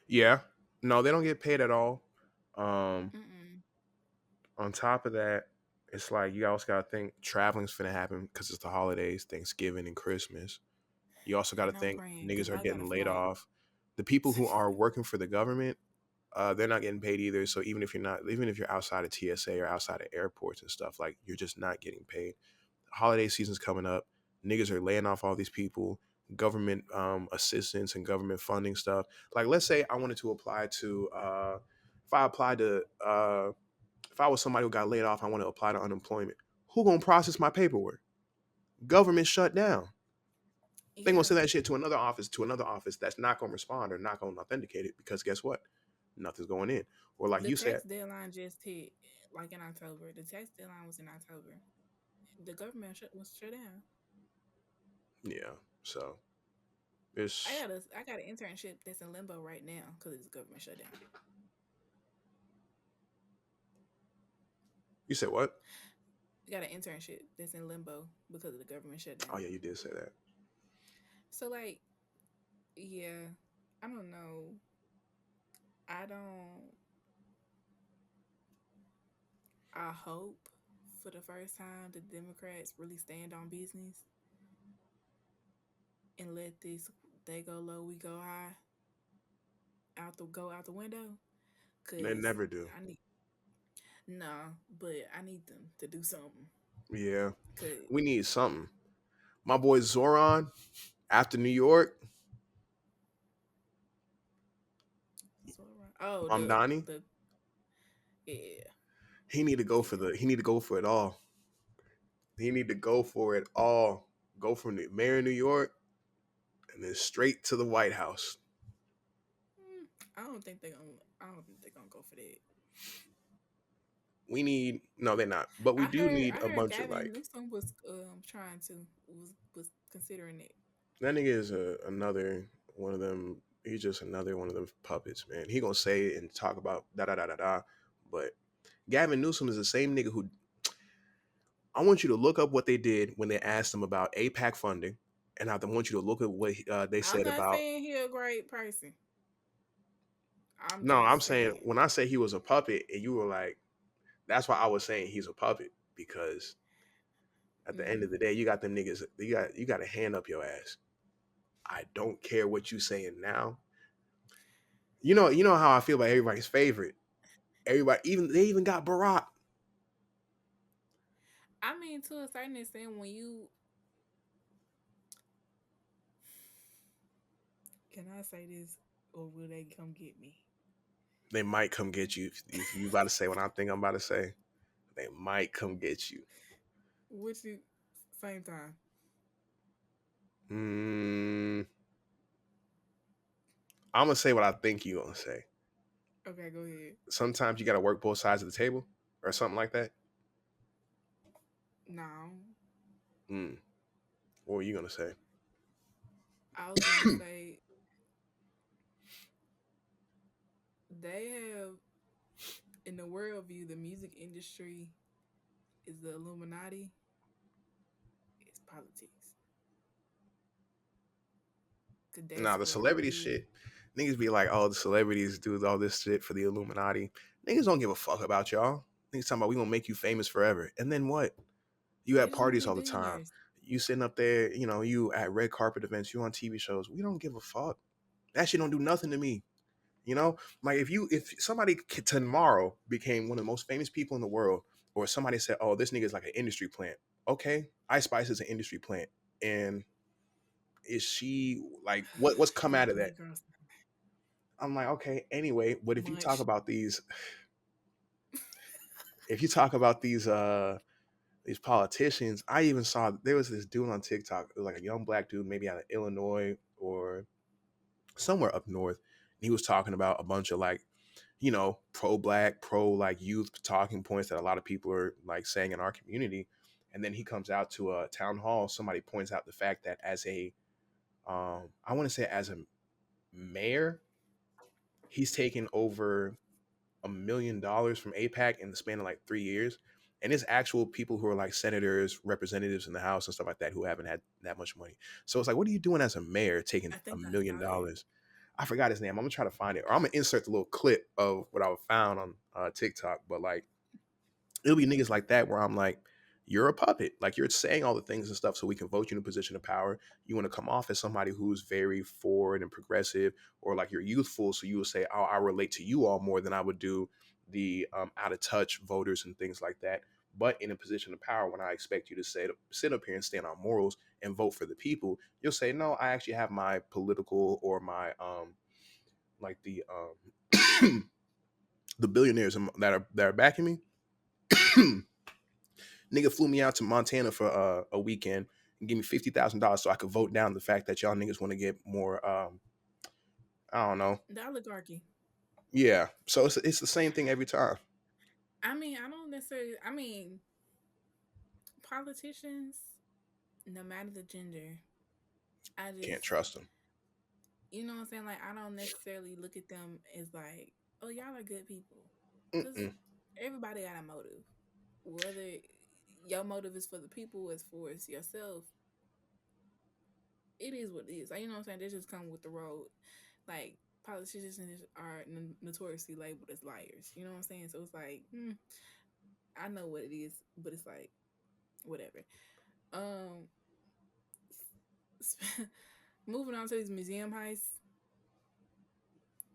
Yeah. No, they don't get paid at all. Um, Mm-mm. on top of that, it's like you also gotta think traveling's finna happen because it's the holidays, Thanksgiving and Christmas. You also gotta And I'm think praying niggas because are I got a getting laid flight. off. The people who are working for the government, they're not getting paid either. So even if you're outside of TSA or outside of airports and stuff, like you're just not getting paid. Holiday season's coming up. Niggas are laying off all these people. Government assistance and government funding stuff. Like, let's say I wanted to apply to, if I applied to, if I was somebody who got laid off, I want to apply to unemployment. Who gonna process my paperwork? Government shut down. They gonna Yeah, send that shit to another office that's not gonna respond or not gonna authenticate it because guess what? Nothing's going in. Or like the you said, tax deadline just hit like in October. The tax deadline was in October. The government was shut down. yeah. So it's I got an internship that's in limbo right now because it's government shutdown. you said what? I got an internship that's in limbo because of the government Oh shutdown. yeah, you did say that. So like, yeah, I don't know. I don't. I hope for the first time the Democrats really stand on business and let this they go low, we go high out the window. They Cause never do. I need nah, but I need them to do something. Yeah. Cause We need something. My boy Zoran, after New York, oh Mamdani, the yeah he need to go for yeah. it all. He need to go for it all. Go from the mayor of New York and then straight to the White House. I don't think they're gonna go for that. We need no, they're not. But we do need I a heard bunch of Gavin like Newsom was trying to was considering it. that nigga is another one of them. He's just another one of them puppets, man. He gonna say it and talk about da da da da da. But Gavin Newsom is the same nigga who I want you to look up what they did when they asked him about APAC funding, and I want you to look at what they I'm said not about. saying he a great person. I'm No, I'm just saying saying. when I say he was a puppet, and you were like, that's why I was saying he's a puppet because at the end of Mm, the day, you got them niggas. You got a hand up your ass. I don't care what you saying now. You know how I feel about everybody's favorite. Everybody, even they even got Barack. I mean, to a certain extent, when you can I say this or will they come get me? They might come get you if you about to say what I think I'm about to say. They might come get you. Which you same time. Mm, I'm gonna say what I think you gonna say. Okay, go ahead. Sometimes you got to work both sides of the table or something like that. No, Mm, what were you gonna say? I was gonna say they have in the world view the music industry is the Illuminati. It's politics. Cause Nah, that's the what celebrity really shit. Niggas be like, oh, the celebrities do all this shit for the Illuminati. Niggas don't give a fuck about y'all. Niggas talking about we gonna make you famous forever. And then what? You they at just want to parties be all the time. billionaires. You sitting up there, you at red carpet events, you on TV shows. We don't give a fuck. That shit don't do nothing to me. Like if somebody tomorrow became one of the most famous people in the world, or somebody said, "Oh, this nigga is like an industry plant." Okay, Ice Spice is an industry plant, and is she like what's come out of that? That girl's I'm like, okay, anyway, but if you talk much. about if you talk about these politicians, I even saw there was this dude on TikTok, it was like a young black dude, maybe out of Illinois or somewhere up north. And he was talking about a bunch of like pro black, pro like youth talking points that a lot of people are like saying in our community. And then he comes out to a town hall. Somebody points out the fact that as I want to say as a mayor, he's taken over $1 million from APAC in the span of like 3 years. And it's actual people who are like senators, representatives in the House and stuff like that who haven't had that much money. So it's like, what are you doing as a mayor taking I a think I million saw that. dollars? I forgot his name. I'm gonna try to find it, or I'm gonna insert the little clip of what I found on TikTok. But like, it'll be niggas like that where I'm like, you're a puppet. Like you're saying all the things and stuff so we can vote you in a position of power. You want to come off as somebody who's very forward and progressive, or like you're youthful, so you will say, "Oh, I relate to you all more than I would do the out of touch voters and things like that." But in a position of power, when I expect you to sit up here and stand on morals and vote for the people, you'll say, "No, I actually have my political or my like the billionaires that are backing me." Nigga flew me out to Montana for a weekend, and give me $50,000 so I could vote down the fact that y'all niggas want to get more. I don't know. The oligarchy. Yeah, so it's the same thing every time. I mean, I don't necessarily. I mean, politicians, no matter the gender, I Can't just, trust them. you know what I'm saying? Like, I don't necessarily look at them as like, oh, y'all are good people. Because Mm-mm. everybody got a motive. Whether your motive is for the people as for as yourself, it is what it is. Like, you know what I'm saying? They just come with the road. Like, politicians are notoriously labeled as liars. You know what I'm saying? So it's like, I know what it is, but it's like, whatever. Um, moving on to these museum heists,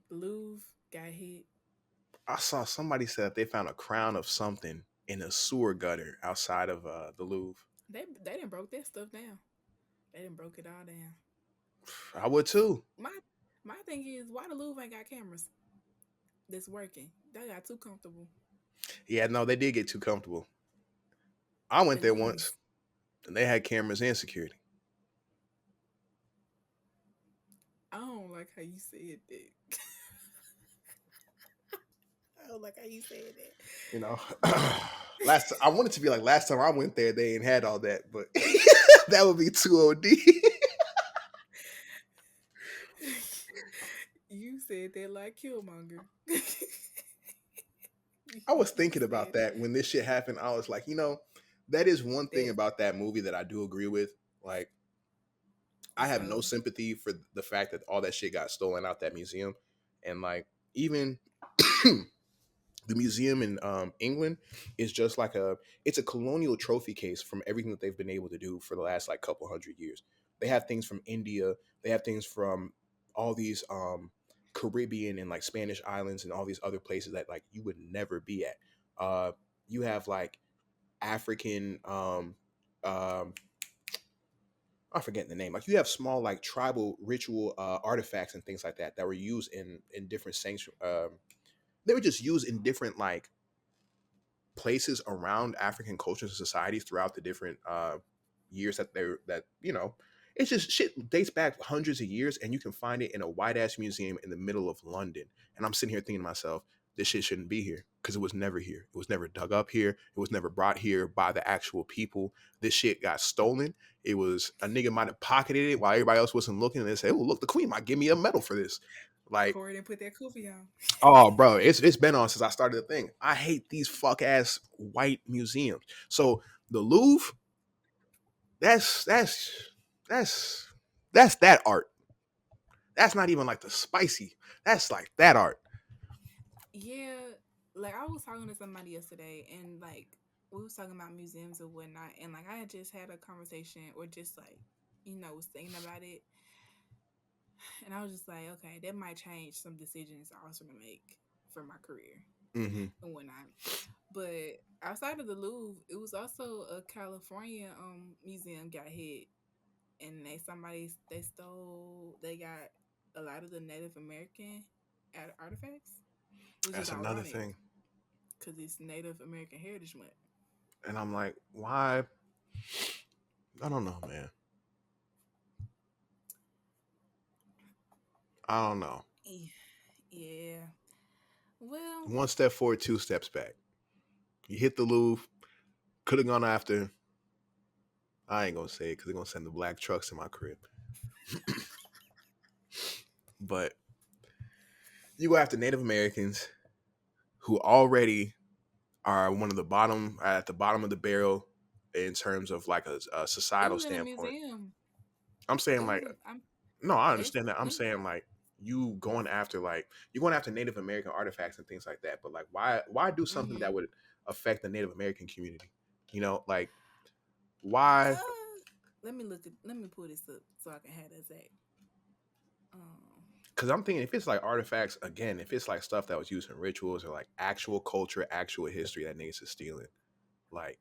the Louvre got hit. I saw somebody said that they found a crown of something in a sewer gutter outside of the Louvre. They didn't broke that stuff down. They didn't broke it all down. I would too. My thing is, why the Louvre ain't got cameras that's working? They got too comfortable. Yeah, no, they did get too comfortable. I went They there need once, these. and they had cameras and security. I don't like how you said that. I don't like how you said that. You know, I wanted to be like last time I went there, they ain't had all that, but that would be too OD. You said that like Killmonger. I was You thinking about said that when this shit happened. I was like, that is one thing that. about that movie that I do agree with. Like, I What's have no so? sympathy for the fact that all that shit got stolen out that museum, and like even the museum in England is just like it's a colonial trophy case from everything that they've been able to do for the last like couple hundred years. They have things from India, they have things from all these Caribbean and like Spanish islands and all these other places that like you would never be at. You have like African um I forget the name. Like you have small like tribal ritual artifacts and things like that that were used in different sanctuaries. They were just used in different like places around African cultures and societies throughout the different years that it's just shit dates back hundreds of years, and you can find it in a white ass museum in the middle of London. And I'm sitting here thinking to myself, this shit shouldn't be here because it was never here. It was never dug up here. It was never brought here by the actual people. This shit got stolen. It was a nigga might have pocketed it while everybody else wasn't looking, and they say, "Oh, look, the queen might give me a medal for this." Like, Corey didn't put that kufi on. oh, bro, it's been on since I started the thing. I hate these fuck ass white museums. So the Louvre, that's that's that's that's that art. That's not even like the spicy. That's like that art. Yeah, like I was talking to somebody yesterday, and like we was talking about museums and whatnot, and like I had just had a conversation, or just like was thinking about it, and I was just like, okay, that might change some decisions I was gonna make for my career Mm-hmm. and whatnot. But outside of the Louvre, it was also a California museum got hit, and they got a lot of the Native American artifacts, which is That's another ironic thing. because it's Native American Heritage Month. And I'm like, why? I don't know, man. I don't know. Yeah. Well, One step forward, two steps back. You hit the Louvre. Could have gone after. I ain't gonna say it because they're gonna send the black trucks in my crib. But you go after Native Americans who already are one of the bottom at the bottom of the barrel in terms of like a it societal was in a standpoint. museum. I'm saying It was like a. I'm. no, I It's. understand that. I'm It's saying like you're going after Native American artifacts and things like that. But like why do something mm-hmm. that would affect the Native American community? Like why? Let me look at. Let me pull this up so I can have that exact. Um. Because I'm thinking if it's like artifacts again, if it's like stuff that was used in rituals or like actual culture, actual history that niggas is stealing, like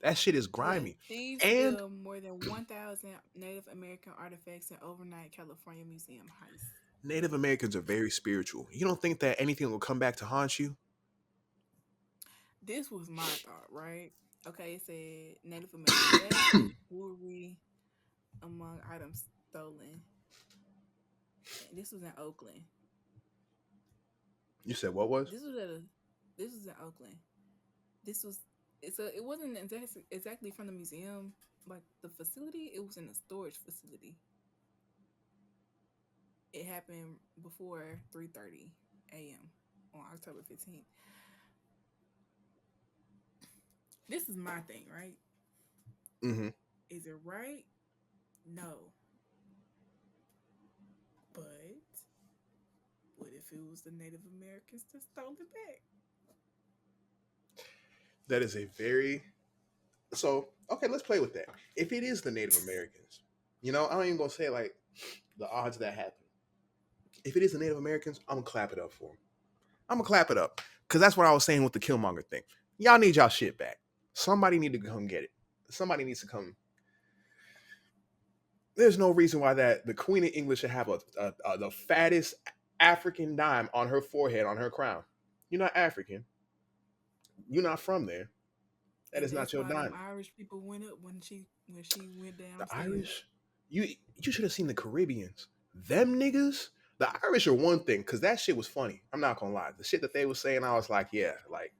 that shit is Look, grimy. thieves And steal more than 1,000 Native American artifacts in overnight California museum heist. Native Americans are very spiritual. You don't think that anything will come back to haunt you? This was my thought, right? Okay, it said Native American death, jewelry among items stolen. And this was in Oakland. You said what was? This was at a. This was in Oakland. This was. It wasn't exactly from the museum, like the facility. It was in a storage facility. It happened before 3:30 a.m. on October 15th. This is my thing, right? Mm-hmm. Is it right? No. But what if it was the Native Americans that stole it back? That is a very so okay. Let's play with that. If it is the Native Americans, I don't even gonna say like the odds of that happen. If it is the Native Americans, I'm gonna clap it up for them. I'm gonna clap it up because that's what I was saying with the Killmonger thing. Y'all need y'all shit back. Somebody need to come get it. Somebody needs to come. There's no reason why that the Queen of England should have the fattest African dime on her forehead on her crown. You're not African. You're not from there. That And is not that's your why them dime. Irish people went up when she went The downstairs. Irish, you should have seen the Caribbeans. Them niggas, the Irish are one thing because that shit was funny. I'm not gonna lie. The shit that they were saying, I was like, yeah, like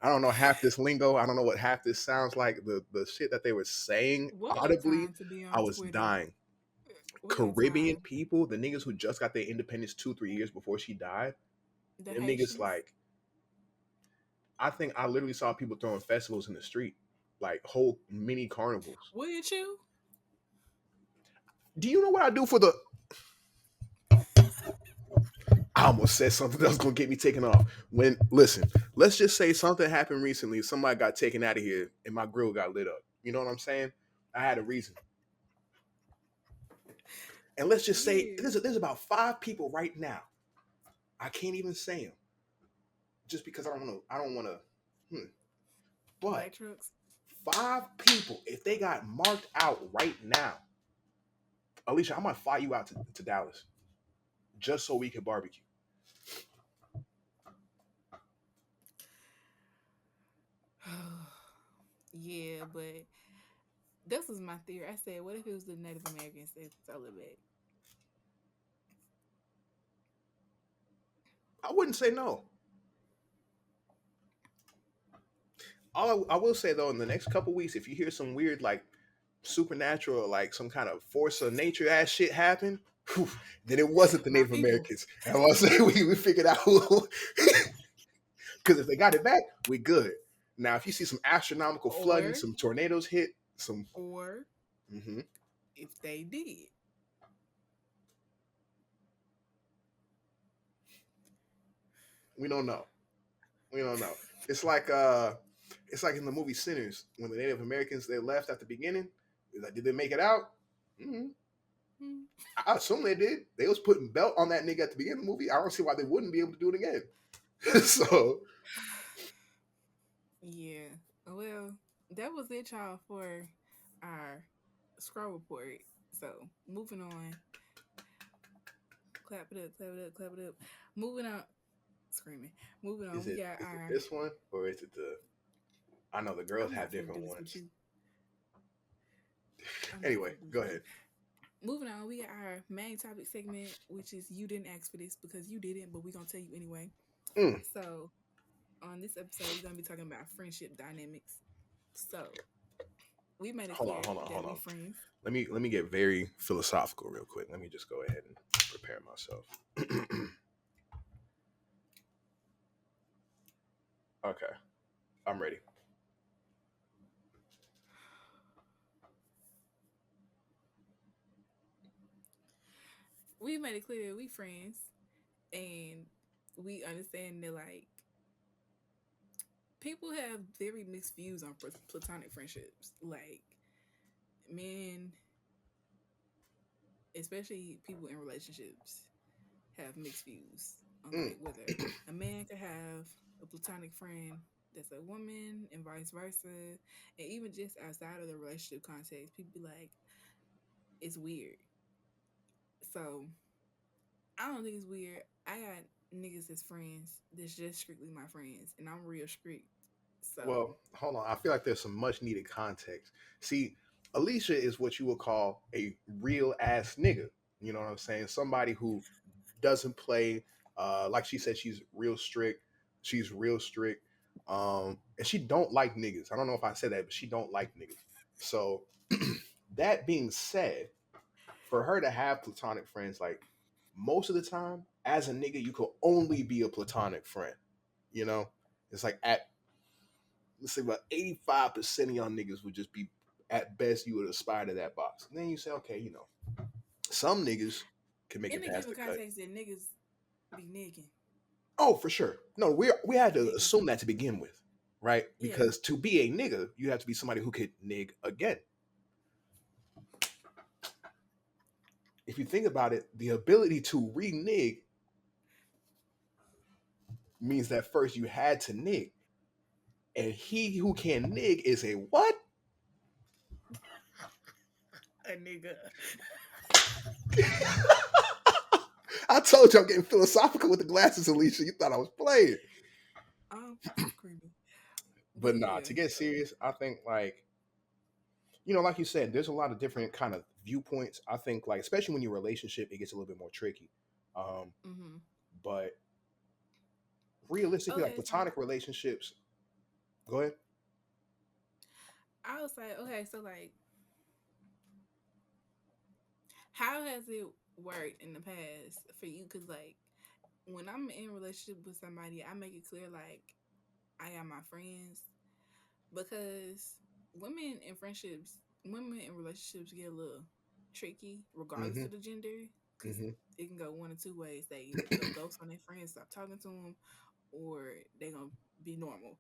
I don't know half this lingo. I don't know what half this sounds like. The shit that they were saying What a audibly, time to be I on was Twitter. dying. What a Caribbean time. people, the niggas who just got their independence 2 3 years before she died, The them niggas Haitians. like I think I literally saw people throwing festivals in the street, like whole mini carnivals. Would you? Do you know what I do for the I almost said something that was gonna get me taken off. When listen, let's just say something happened recently. Somebody got taken out of here, and my grill got lit up. You know what I'm saying? I had a reason. And let's just say Yeah. there's about 5 people right now. I can't even say them just because I don't want to. I don't want to. But Black trucks. 5 people, if they got marked out right now, Alicia, I might fly you out to Dallas just so we can barbecue. Yeah, but this was my theory. I said, what if it was the Native Americans that stole it back? I wouldn't say no. I will say though, in the next couple weeks, if you hear some weird like supernatural or like some kind of force of nature ass shit happen, whew, then it wasn't the My Native people. Americans. And I want to say we figured out who because if they got it back, we good. Now, if you see some astronomical flooding, Or some tornadoes hit, some or mhm, if they did. we don't know. We don't know. It's like in the movie Sinners when the Native Americans they left at the beginning. It's like, did they make it out? hmm Hmm. I assume they did. They was putting belt on that nigga at the beginning of the movie. I don't see why they wouldn't be able to do it again. So Yeah. Well, that was it, y'all, for our scroll report. So moving on. Clap it up, clap it up, clap it up. Moving on. Screaming. Moving on. is We it got is it our. this one or is it the? I know the girls I'm have not finna different do this with ones. you. I'm not Anyway, finna do this go with you. ahead. Moving on, we got our main topic segment, which is you didn't ask for this because you didn't, but we're gonna tell you anyway. Mm, So on this episode, we're gonna be talking about friendship dynamics. So we made it hold on, clear hold on, that hold we on. friends. Let me get very philosophical real quick. Let me just go ahead and prepare myself. Okay, I'm ready. We made it clear that we friends, and we understand that like people have very mixed views on platonic friendships. Like men, especially people in relationships, have mixed views on Mm, like whether a man could have a platonic friend that's a woman and vice versa. And even just outside of the relationship context, people be like, it's weird. So I don't think it's weird. I got niggas as friends that's just strictly my friends, and I'm real strict. So Well, hold on. I feel like there's some much needed context. See, Alicia is what you would call a real ass nigga. You know what I'm saying? Somebody who doesn't play. Like she said, she's real strict. She's real strict. And she don't like niggas. I don't know if I said that, but she don't like niggas. So that being said, for her to have platonic friends, like most of the time, as a nigga, you could only be a platonic friend. You know, it's like at let's say about 85% of y'all niggas would just be at best you would aspire to that box. And then you say, okay, some niggas can make in it the past given the cut. context that niggas be nigging. Oh, for sure. No, we had to Niggas. assume that to begin with, right? Yeah. Because to be a nigga, you have to be somebody who could nig again. If you think about it, the ability to renege means that first you had to nig. And he who can nig is a what? A nigga. I told you I'm getting philosophical with the glasses, Alicia. You thought I was playing. I'm screaming. But But nah, yeah. to get serious, I think like like you said, there's a lot of different kind of viewpoints. I think like especially when your relationship, it gets a little bit more tricky. Um, Mm-hmm. but realistically, like Okay, so platonic relationships, go ahead. I was like, okay, so like, how has it worked in the past for you? Because like, when I'm in a relationship with somebody, I make it clear like I got my friends because women in relationships get a little tricky, regardless Mm-hmm. of the gender, because Mm-hmm. it can go one or two ways. They either go ghost on their friends, stop talking to them, or they gonna be normal.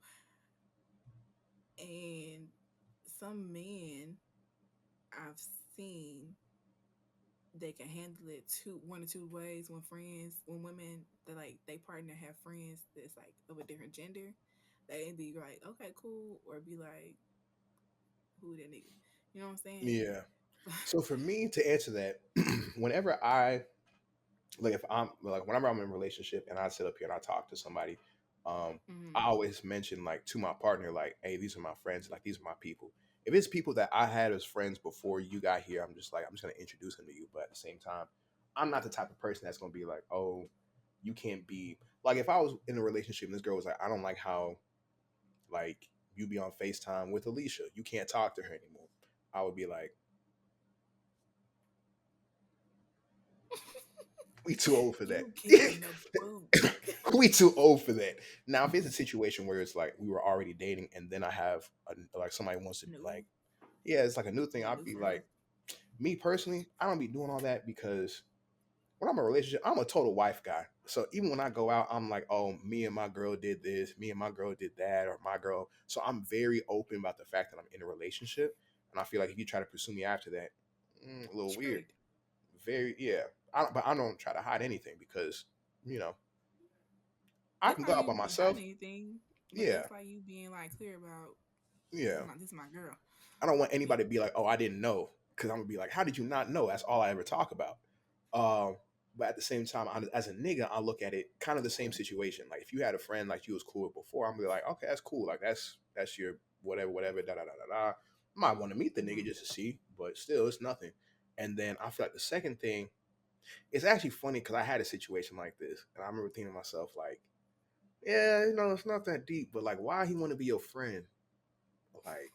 And some men I've seen they can handle it one or two ways when women that like they partner have friends that's like of a different gender, they can be like, okay, cool, or be like, who that nigga? You know what I'm saying? Yeah. So for me to answer that, whenever I like if I'm like whenever I'm in a relationship and I sit up here and I talk to somebody, Mm-hmm. I always mention like to my partner, like, hey, these are my friends, like these are my people. If it's people that I had as friends before you got here, I'm just gonna introduce them to you. But at the same time, I'm not the type of person that's gonna be like, oh, you can't be like if I was in a relationship and this girl was like, I don't like how like you be on FaceTime with Alicia. You can't talk to her anymore. I would be like, we too old for that. You kicking the boot. We too old for that. Now, if it's a situation where it's like we were already dating and then I have like somebody wants to New, like, yeah, it's like a new thing. a I'd new be friend. like, me personally, I don't be doing all that because when I'm in a relationship, I'm a total wife guy. So even when I go out, I'm like, oh, me and my girl did this, me and my girl did that, or my girl. So I'm very open about the fact that I'm in a relationship. And I feel like if you try to pursue me after that, a little weird. Screwed. Very, yeah. But I don't try to hide anything because, you know, I It's can go not out by even behind myself. anything, but Yeah, it's like you being like clear about yeah. this is my girl. I don't want Yeah. anybody to be like, "Oh, I didn't know," because I'm gonna be like, "How did you not know?" That's all I ever talk about. Um, but at the same time, as a nigga, I look at it kind of the same situation. Like if you had a friend like you was cool with before, I'm gonna be like, "Okay, that's cool. Like that's your whatever, whatever." Da da da da da. I might want to meet the nigga Mm-hmm. just to see, but still, it's nothing. And then I feel like the second thing, it's actually funny because I had a situation like this, and I remember thinking to myself like, "Yeah, it's not that deep, but like, why he want to be your friend? Like,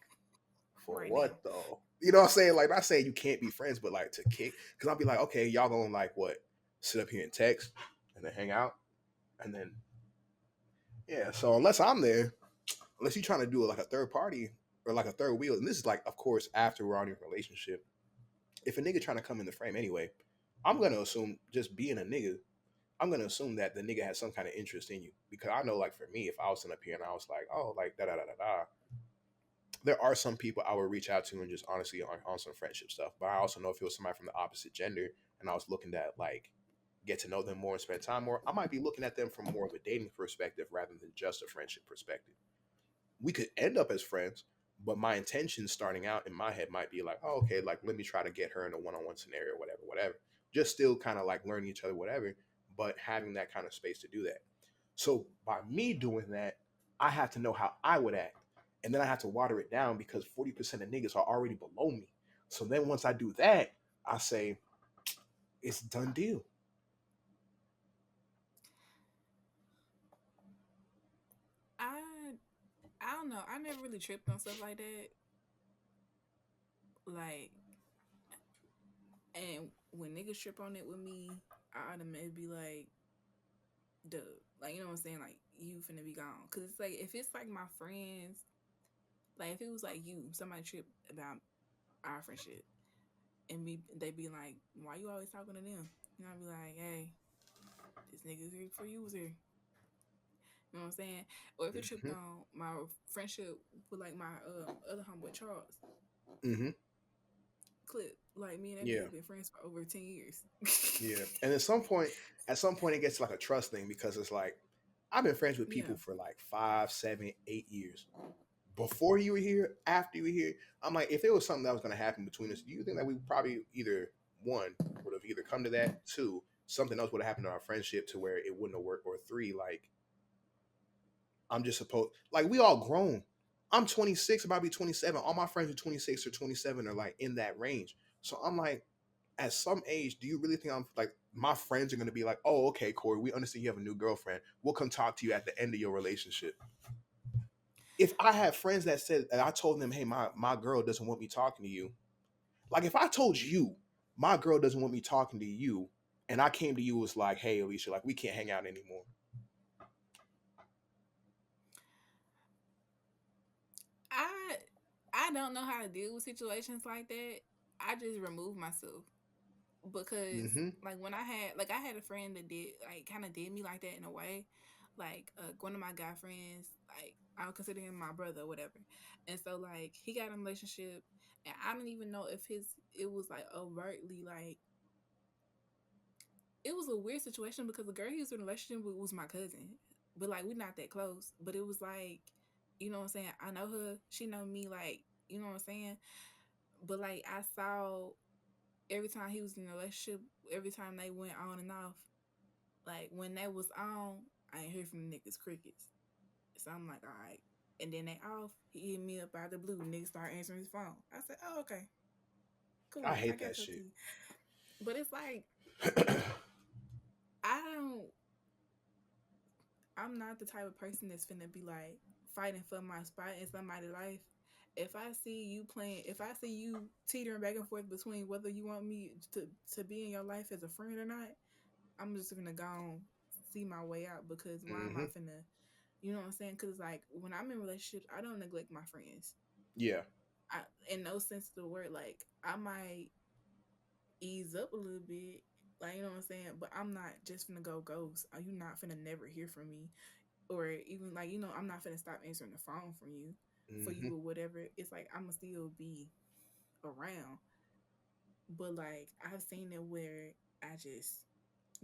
for Right now. what though? You know what I'm saying? Like, not saying you can't be friends, but like to kick. Because I'll be like, okay, y'all gonna like what? Sit up here and text and then hang out. And then, yeah. So unless I'm there, unless you're trying to do it like a third party or like a third wheel, and this is like, of course, after we're already in a relationship, if a nigga trying to come in the frame anyway, I'm going to assume just being a nigga, I'm going to assume that the nigga has some kind of interest in you. Because I know, like, for me, if I was sitting up here and I was like, oh, like, da da da da da, there are some people I would reach out to and just honestly on some friendship stuff. But I also know if it was somebody from the opposite gender and I was looking to like get to know them more and spend time more, I might be looking at them from more of a dating perspective rather than just a friendship perspective. We could end up as friends, but my intention starting out in my head might be like, oh, okay, like let me try to get her in a one-on-one scenario, whatever, whatever. Just still kind of like learning each other, whatever, but having that kind of space to do that. So by me doing that, I have to know how I would act. and then I have to water it down because 40% of niggas are already below me. So then once I do that, I say it's done deal. I I don't know. I never really tripped on stuff like that. Like, and when niggas trip on it with me, I automatically be like, duh. Like, you know what I'm saying? Like, you finna be gone. Cause it's like, if it's like my friends, like if it was like you, somebody trip about our friendship, and me, they be like, why you always talking to them? And I'd be like, hey, this nigga's here before you was here. You know what I'm saying? Or if it tripped Hmm. on my friendship with like my other homeboy Charles, Hmm. clip. Like me and that Yeah. nigga been friends for over 10 years. Yeah. And at some point, it gets like a trust thing because it's like, I've been friends with Yeah. people for like 5, 7, 8 years. Before you were here, after you were here, I'm like, if there was something that was going to happen between us, do you think that we probably either one would have either come to that, two, something else would have happened to our friendship to where it wouldn't have worked, or three, like I'm just supposed like we all grown. I'm 26, about to be 27. All my friends are 26 or 27 are like in that range. So I'm like, at some age, do you really think I'm like my friends are gonna be like, oh, okay, Corey, we understand you have a new girlfriend. We'll come talk to you at the end of your relationship. If I had friends that said and I told them, hey, my girl doesn't want me talking to you. Like if I told you my girl doesn't want me talking to you, and I came to you was like, hey, Alicia, like we can't hang out anymore. I I don't know how to deal with situations like that. I just remove myself because Mm-hmm. like when I had a friend that did like kind of did me like that in a way. Like one of my guy friends, like I would consider him my brother or whatever. And so like he got in a relationship and I don't even know if his it was like overtly like it was a weird situation because the girl he was in a relationship with was my cousin. But like we're not that close. But it was like, you know what I'm saying? I know her, she know me, like, you know what I'm saying? But like I saw every time he was in a relationship, every time they went on and off, like when that was on, I ain't hear from the niggas crickets. So I'm like, all right. And then they off, he hit me up out of the blue. Niggas start answering his phone. I said, oh, okay, I cool. I hate that got your shit. key. But it's like I don't I'm not the type of person that's finna be like fighting for my spot in somebody's life. If I see you playing, if I see you teetering back and forth between whether you want me to be in your life as a friend or not, I'm just gonna go on see my way out because why am I Hmm. finna, you know what I'm saying? Because like when I'm in relationships, I don't neglect my friends. Yeah. I in no sense of the word, like I might ease up a little bit, like you know what I'm saying. But I'm not just finna go ghost. You not finna never hear from me or even like I'm not gonna stop answering the phone from you for Hmm. you or whatever. It's like I'ma still be around, but like I've seen it where I just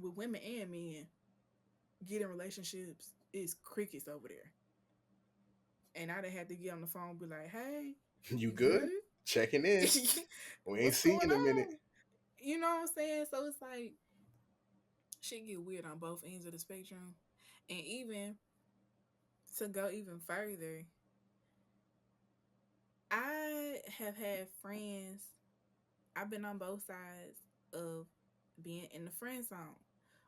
with women and men get in relationships is crickets over there, and I done had to get on the phone and be like, hey, You you good? good? Checking in. We ain't What's seen going you in a minute. on? You know what I'm saying? So it's like shit get weird on both ends of the spectrum, and even to go even further, I have had friends. I've been on both sides of being in the friend zone,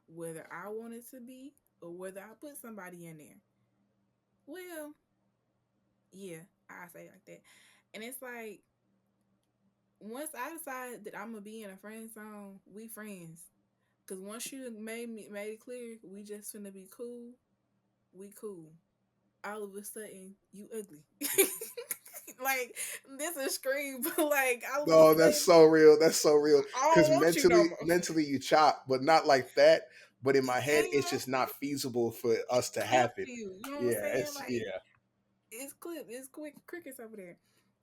whether I wanted to be or whether I put somebody in there. Well, yeah, I say it like that. And it's like once I decide that I'm gonna be in a friend zone, we friends. Cause once you made it clear we just finna be cool, we cool. All of a sudden you ugly. Like this is scream, but like all of a No, that's sudden so real. That's so real. I Because don't want you no more. mentally you chop, but not like that. But in my head, Ain't it's no just not feasible for us to clip happen. you. You know what I'm Yeah, saying? it's Like yeah. it's clip, it's quick crickets over there.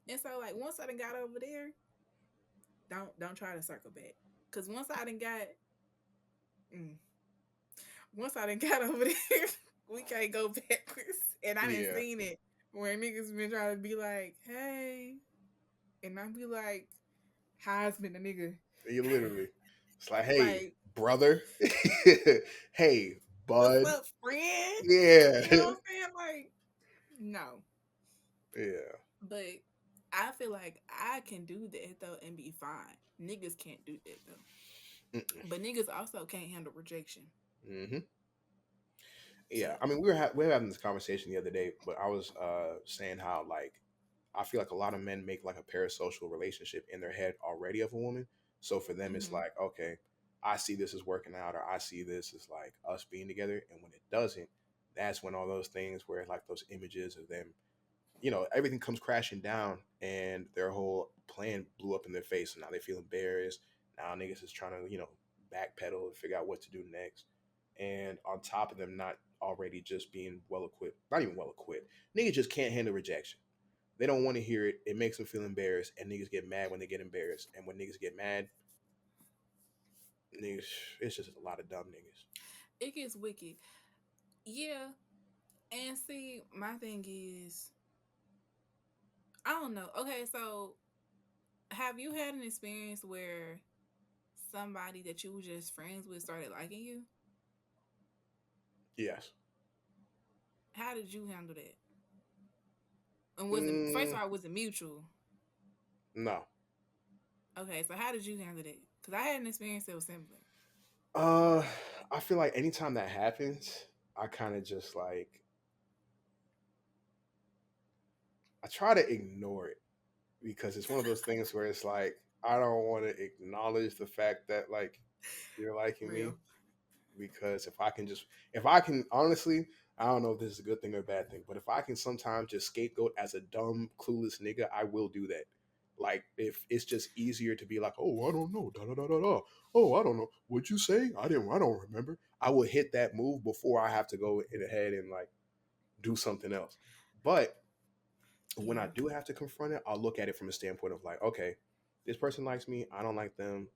And so like once I done got over there, don't try to circle back. Cause mm, once I done got over there, we can't go backwards. And I didn't Yeah. seen it where niggas been trying to be like, hey, and I be like, how's been a nigga? You literally. It's like, hey, Like, brother. Hey, what's bud. up, friend? Yeah. You know what I'm saying? Like, no. Yeah. But I feel like I can do that though and be fine. Niggas can't do that though. Mm-mm. But niggas also can't handle rejection. Hmm. So Yeah. I mean, we were having this conversation the other day, but I was saying how like I feel like a lot of men make like a parasocial relationship in their head already of a woman. So for them, it's hmm like, okay, I see this as working out, or I see this as like us being together. And when it doesn't, that's when all those things where like those images of them, everything comes crashing down, and their whole plan blew up in their face. So now they feel embarrassed. Now niggas is trying to, backpedal and figure out what to do next. And on top of them not already just being well equipped, not even well equipped, niggas just can't handle rejection. They don't want to hear it. It makes them feel embarrassed, and niggas get mad when they get embarrassed. And when niggas get mad, niggas, it's just a lot of dumb niggas. it gets wicked. Yeah. And see, my thing is, I don't know. Okay, so have you had an experience where somebody that you were just friends with started liking you? Yes. How did you handle that? And was it first Mm, of all, was it mutual? no. Okay, so how did you handle that? Because I had an experience that was similar. Uh, I feel like anytime that happens, I kind of just like I try to ignore it because it's one of those things where it's like I don't want to acknowledge the fact that like you're liking me, Real. because if I can honestly, I don't know if this is a good thing or a bad thing, but if I can sometimes just scapegoat as a dumb clueless nigga, I will do that. Like if it's just easier to be like, oh, I don't know, da da da da da. Oh, I don't know. What'd you say? I don't remember. I will hit that move before I have to go in ahead and like do something else. But when I Yeah. do have to confront it, I'll look at it from a standpoint of like, okay, this person likes me, I don't like them.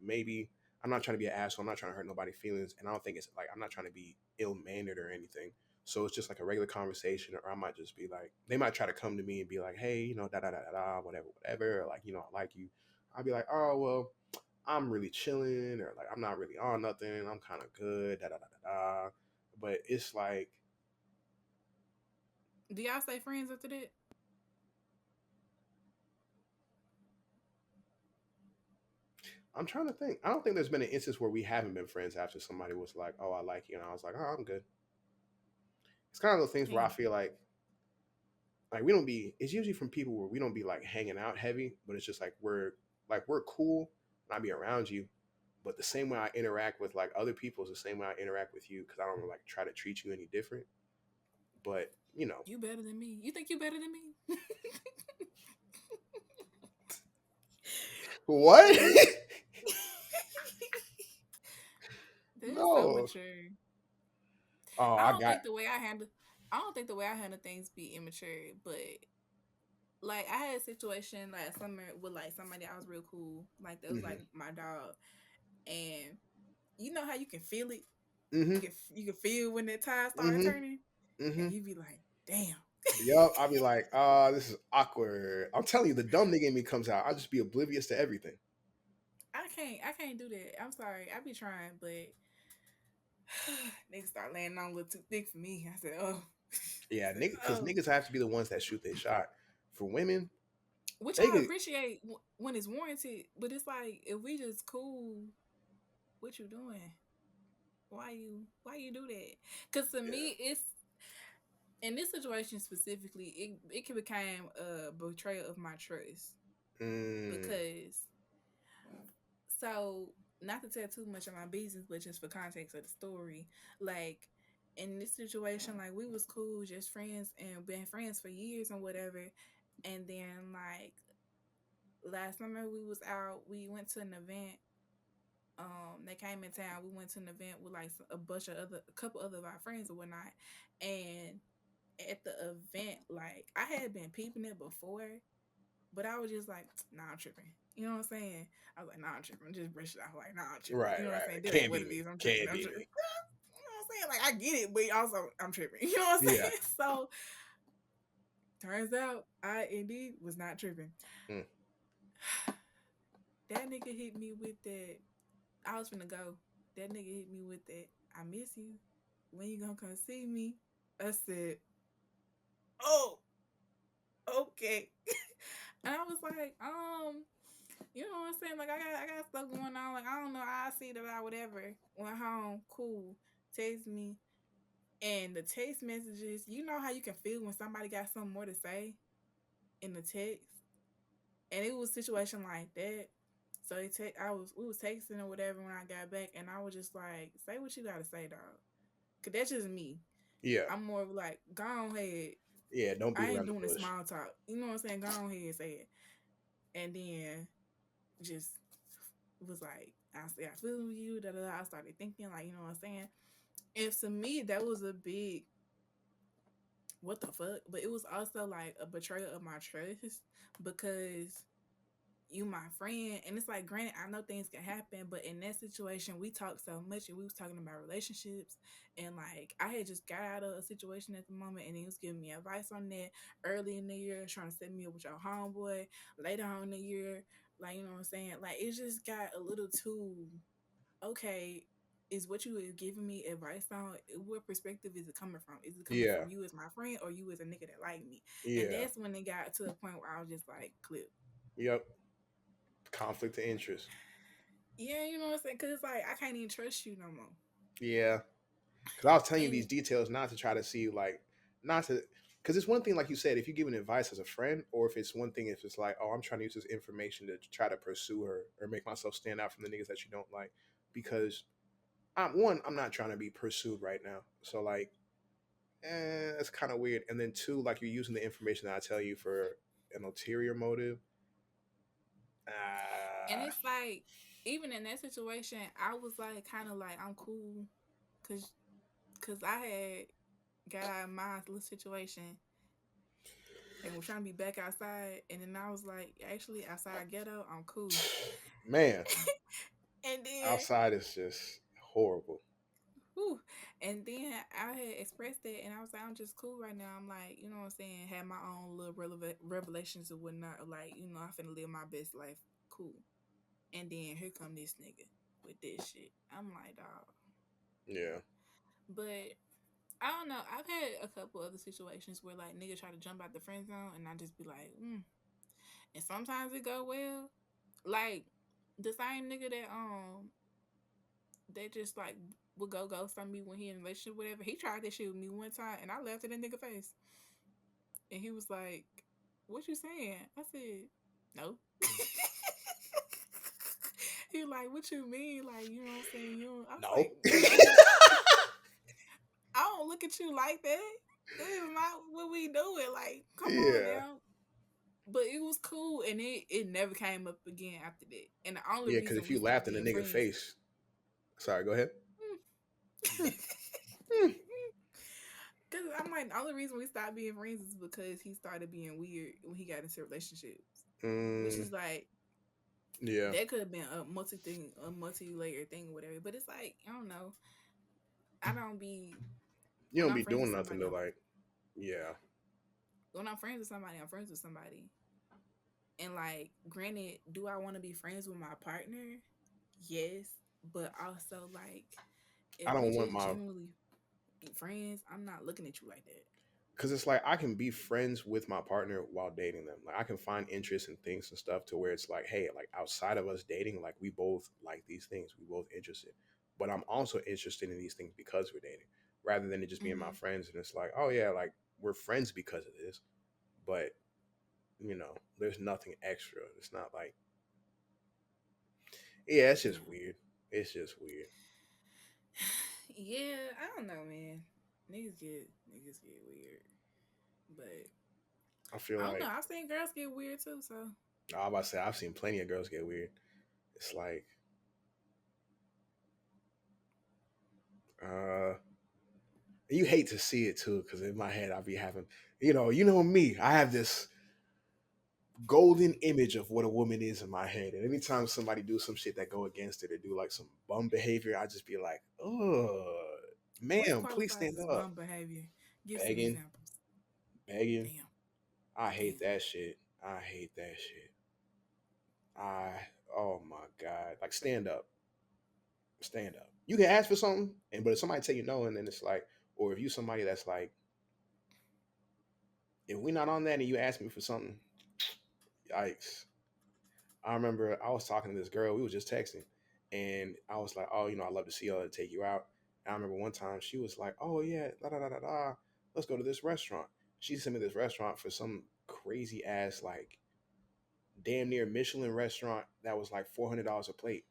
Maybe I'm not trying to be an asshole. I'm not trying to hurt nobody's feelings, and I don't think it's like I'm not trying to be ill mannered or anything. So it's just like a regular conversation, or I might just be like, they might try to come to me and be like, hey, da da da da da, whatever, whatever, or like, I like you. I'll be like, oh well, I'm really chilling, or like I'm not really on nothing. I'm kind of good, da da da da da. But it's like Do y'all stay friends after that? I'm trying to think. I don't think there's been an instance where we haven't been friends after somebody was like, "Oh, I like you," and I was like, "Oh, I'm good." It's kind of those things where I Damn. feel like we don't be. It's usually from people where we don't be like hanging out heavy, but it's just like we're cool and I be around you, but the same way I interact with like other people is the same way I interact with you, because I don't like try to treat you any different. But You better than me. You think you better than me? what? That's so No. mature. Oh, I I don't got. think the way I handle I don't think the way I handle things be immature, but like I had a situation last summer with like somebody I was real cool. Like that was Mhm. like my dog. And you know how you can feel it? Mhm. You can feel when that tide start Mhm. turning and Mhm. you be like, damn. Yup, I'll be like, this is awkward. I'm telling you, the dumb nigga in me comes out. I'll just be oblivious to everything. I can't do that. I'm sorry. I be trying, but niggas start laying on a little too thick for me. I said, oh. I Yeah, said, nigga, because oh. niggas have to be the ones that shoot their shot. For women, Which they I could. appreciate when it's warranted, but it's like if we just cool, what you doing? Why you do that? Because to Yeah. me, it's in this situation specifically, it can become a betrayal of my trust Mm, because so not to tell too much of my business, but just for context of the story, like in this situation, like we was cool, just friends, and been friends for years and whatever, and then like last summer we was out, we went to an event. They came in town. We went to an event with like a couple other of our friends or whatnot, and at the event, like I had been peeping it before, but I was just like, nah, I'm tripping. You know what I'm saying? I was like, nah, I'm tripping. Just brush it off. Like, nah, I'm tripping. right, You know what I'm saying? right. That ain't Can't what be it me. is. I'm tripping. Can't I'm be tripping. me. You know what I'm saying? Like, I get it, but also I'm tripping. You know what I'm Yeah. saying? So turns out I indeed was not tripping. Mm. That nigga hit me with that. I was finna go. That nigga hit me with that. I miss you. When you gonna come see me? I said, oh, Okay. And I was like, you know what I'm saying? Like I got stuff going on. Like I don't know. I see that I whatever. Went home, cool. Text me. And the text messages, you know how you can feel when somebody got something more to say in the text. And it was a situation like that. So we was texting or whatever when I got back, and I was just like, say what you gotta say, dog. Cause that's just me. Yeah, I'm more of like, go on ahead. yeah. Don't beat I ain't around the doing the bush. small talk. You know what I'm saying? Go on ahead, say it. And then just was like, I said, I feel you. Da, da, da. I started thinking, like, you know what I'm saying? And to me, that was a big what the fuck. But it was also like a betrayal of my trust because you my friend, and it's like, granted, I know things can happen, but in that situation we talked so much and we was talking about relationships, and like I had just got out of a situation at the moment, and he was giving me advice on that early in the year, trying to set me up with your homeboy later on in the year. Like, you know what I'm saying? Like, it just got a little too okay. Is what you were giving me advice on, what perspective is it coming from? Is it coming Yeah, from you as my friend or you as a nigga that like me? And yeah, that's when it got to a point where I was just like, clip. yep. Conflict of interest. Yeah, you know what I'm saying? Because it's like, I can't even trust you no more. Yeah, because I was telling you these And details not to try to see like not to because it's one thing like you said if you're giving advice as a friend, or if it's one thing if it's like, oh, I'm trying to use this information to try to pursue her or make myself stand out from the niggas that you don't like. Because I'm not trying to be pursued right now, so like, it's kind of weird. And then two, like, you're using the information that I tell you for an ulterior motive. and uh it's like, even in that situation, I was like, kind of like, I'm cool. Because I had got out of my little situation and was trying to be back outside. And then I was like, actually, outside ghetto, I'm cool. Man, And then outside is just horrible. whew. And then I had expressed that, and I was like, I'm just cool right now. I'm like, you know what I'm saying? Had my own little revelations and whatnot. Like, you know, I finna live my best life. Cool. And then here come this nigga with this shit. I'm like, dog. Yeah, But I don't know. I've had a couple other situations where like niggas try to jump out the friend zone, and I just be like, And sometimes it go well. Like the same nigga that they just like would go ghost on me when he in a relationship, whatever. He tried that shit with me one time, and I laughed at that nigga face, and he was like, "What you saying?" I said, "No." He was like, "What you mean? Like, you know what I'm saying? You?" I was no. like, "No, I don't look at you like that. That is not what we doing. Like, come on Yeah, now." But it was cool, and it never came up again after that. And the only yeah, because reason if we you stopped laughed in the being nigga friends, face, sorry, go ahead. because Hmm. I'm like, the only reason we stopped being friends is because he started being weird when he got into relationships, which Mm, is like, yeah, that could have been a multi-layered thing or whatever. But it's like, I don't know. I don't be you when don't I'm be friends with doing nothing somebody. to like, yeah. When I'm friends with somebody, I'm friends with somebody. And like, granted, do I want to be friends with my partner? Yes, but also like, I if we don't want just my genuinely be friends, I'm not looking at you like that. because it's like I can be friends with my partner while dating them. Like I can find interest in things and stuff to where it's like, hey, like outside of us dating, like we both like these things, we both interested. But I'm also interested in these things because we're dating, rather than it just being my Hmm. friends. And it's like, oh yeah, like we're friends because of this, but there's nothing extra. It's not like, yeah, it's just Yeah. weird. It's just weird. Yeah, I don't know, man. Niggas get weird. But I feel I don't know. like I've seen girls get weird too, so I was about to say I've seen plenty of girls get weird. It's like, uh, you hate to see it too, because in my head I'll be having, me. I have this golden image of what a woman is in my head, and anytime somebody do some shit that go against it or do like some bum behavior, I just be like, oh, what ma'am, please qualifies stand as up. bum behavior? Give some Begging, examples. begging. Damn, I hate damn. that shit. I hate that shit. I Oh my god, like stand up, stand up. You can ask for something, but if somebody tell you no, and then it's like, or if you somebody that's like, If we not on that and you ask me for something, yikes. I remember I was talking to this girl. We was just texting, and I was like, "Oh, I'd love to see you. Take you out." And I remember one time she was like, "Oh yeah, da da da da da. Let's go to this restaurant." She sent me this restaurant for some crazy ass like damn near Michelin restaurant that was like $400 a plate.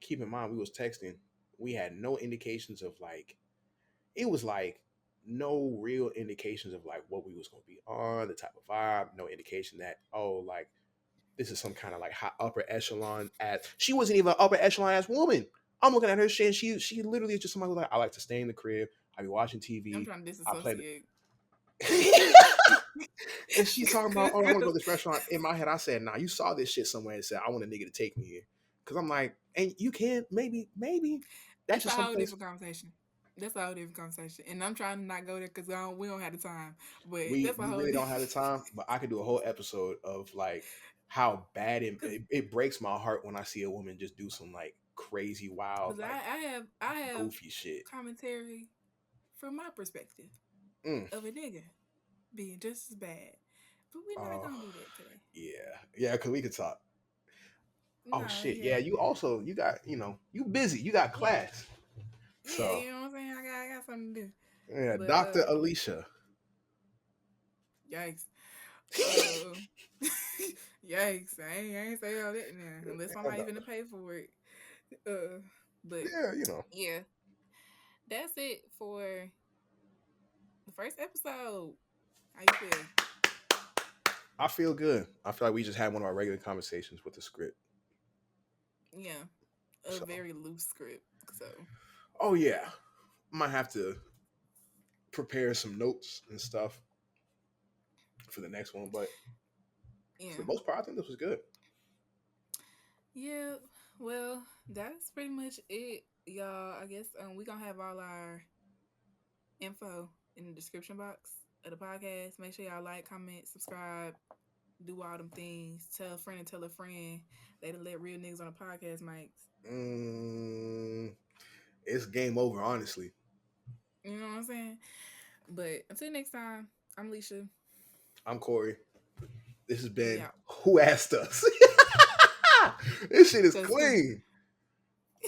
Keep in mind, we was texting. We had no indications of like it was like no real indications of like what we was gonna be on, the type of vibe, no indication that like this is some kind of like high upper echelon ass. She wasn't even an upper echelon ass woman. I'm looking at her shit. She literally is just somebody who's like I like to stay in the crib. I be watching I'm TV. trying to I play disassociate. and she talking about, oh, I want to go to this restaurant. In my head, I said, nah, you saw this shit somewhere and said, I want a nigga to take me here. Cause I'm like, and you can, maybe. That's That's a just some whole place different conversation. That's a whole different conversation, and I'm trying to not go there because we don't have the time. But we that's a we whole. really don't have the time, but I could do a whole episode of like how bad Because it breaks my heart when I see a woman just do some like crazy, wild, because like I have goofy shit. commentary from my perspective Mm. of a nigga being just as bad, but we're not Oh, gonna do that today. yeah, cause we could talk. Oh No, shit, yeah, yeah. You got you busy. You got yeah, class. yeah. So You know what I'm saying? I got something to do. yeah, But Doctor Alicia. yikes. Uh, yikes. I ain't say all that now unless I somebody's know. gonna pay for it. Uh, but Yeah. yeah, that's it for the first episode. How you feel? I feel good. I feel like we just had one of our regular conversations with the script. Yeah, a So, very loose script. So oh yeah, might have to prepare some notes and stuff for the next one, but for yeah, the most part, I think this was good. yeah. Well, that's pretty much it, y'all. I guess we gonna have all our info in the description box of the podcast. Make sure y'all like, comment, subscribe, do all them things. Tell a friend and tell a friend. They done let real niggas on the podcast mics. Mm, it's game over, honestly. You know what I'm saying? But until next time, I'm Alicia. I'm Corey. This has We been out. Who Asked Us. This shit is Cause clean.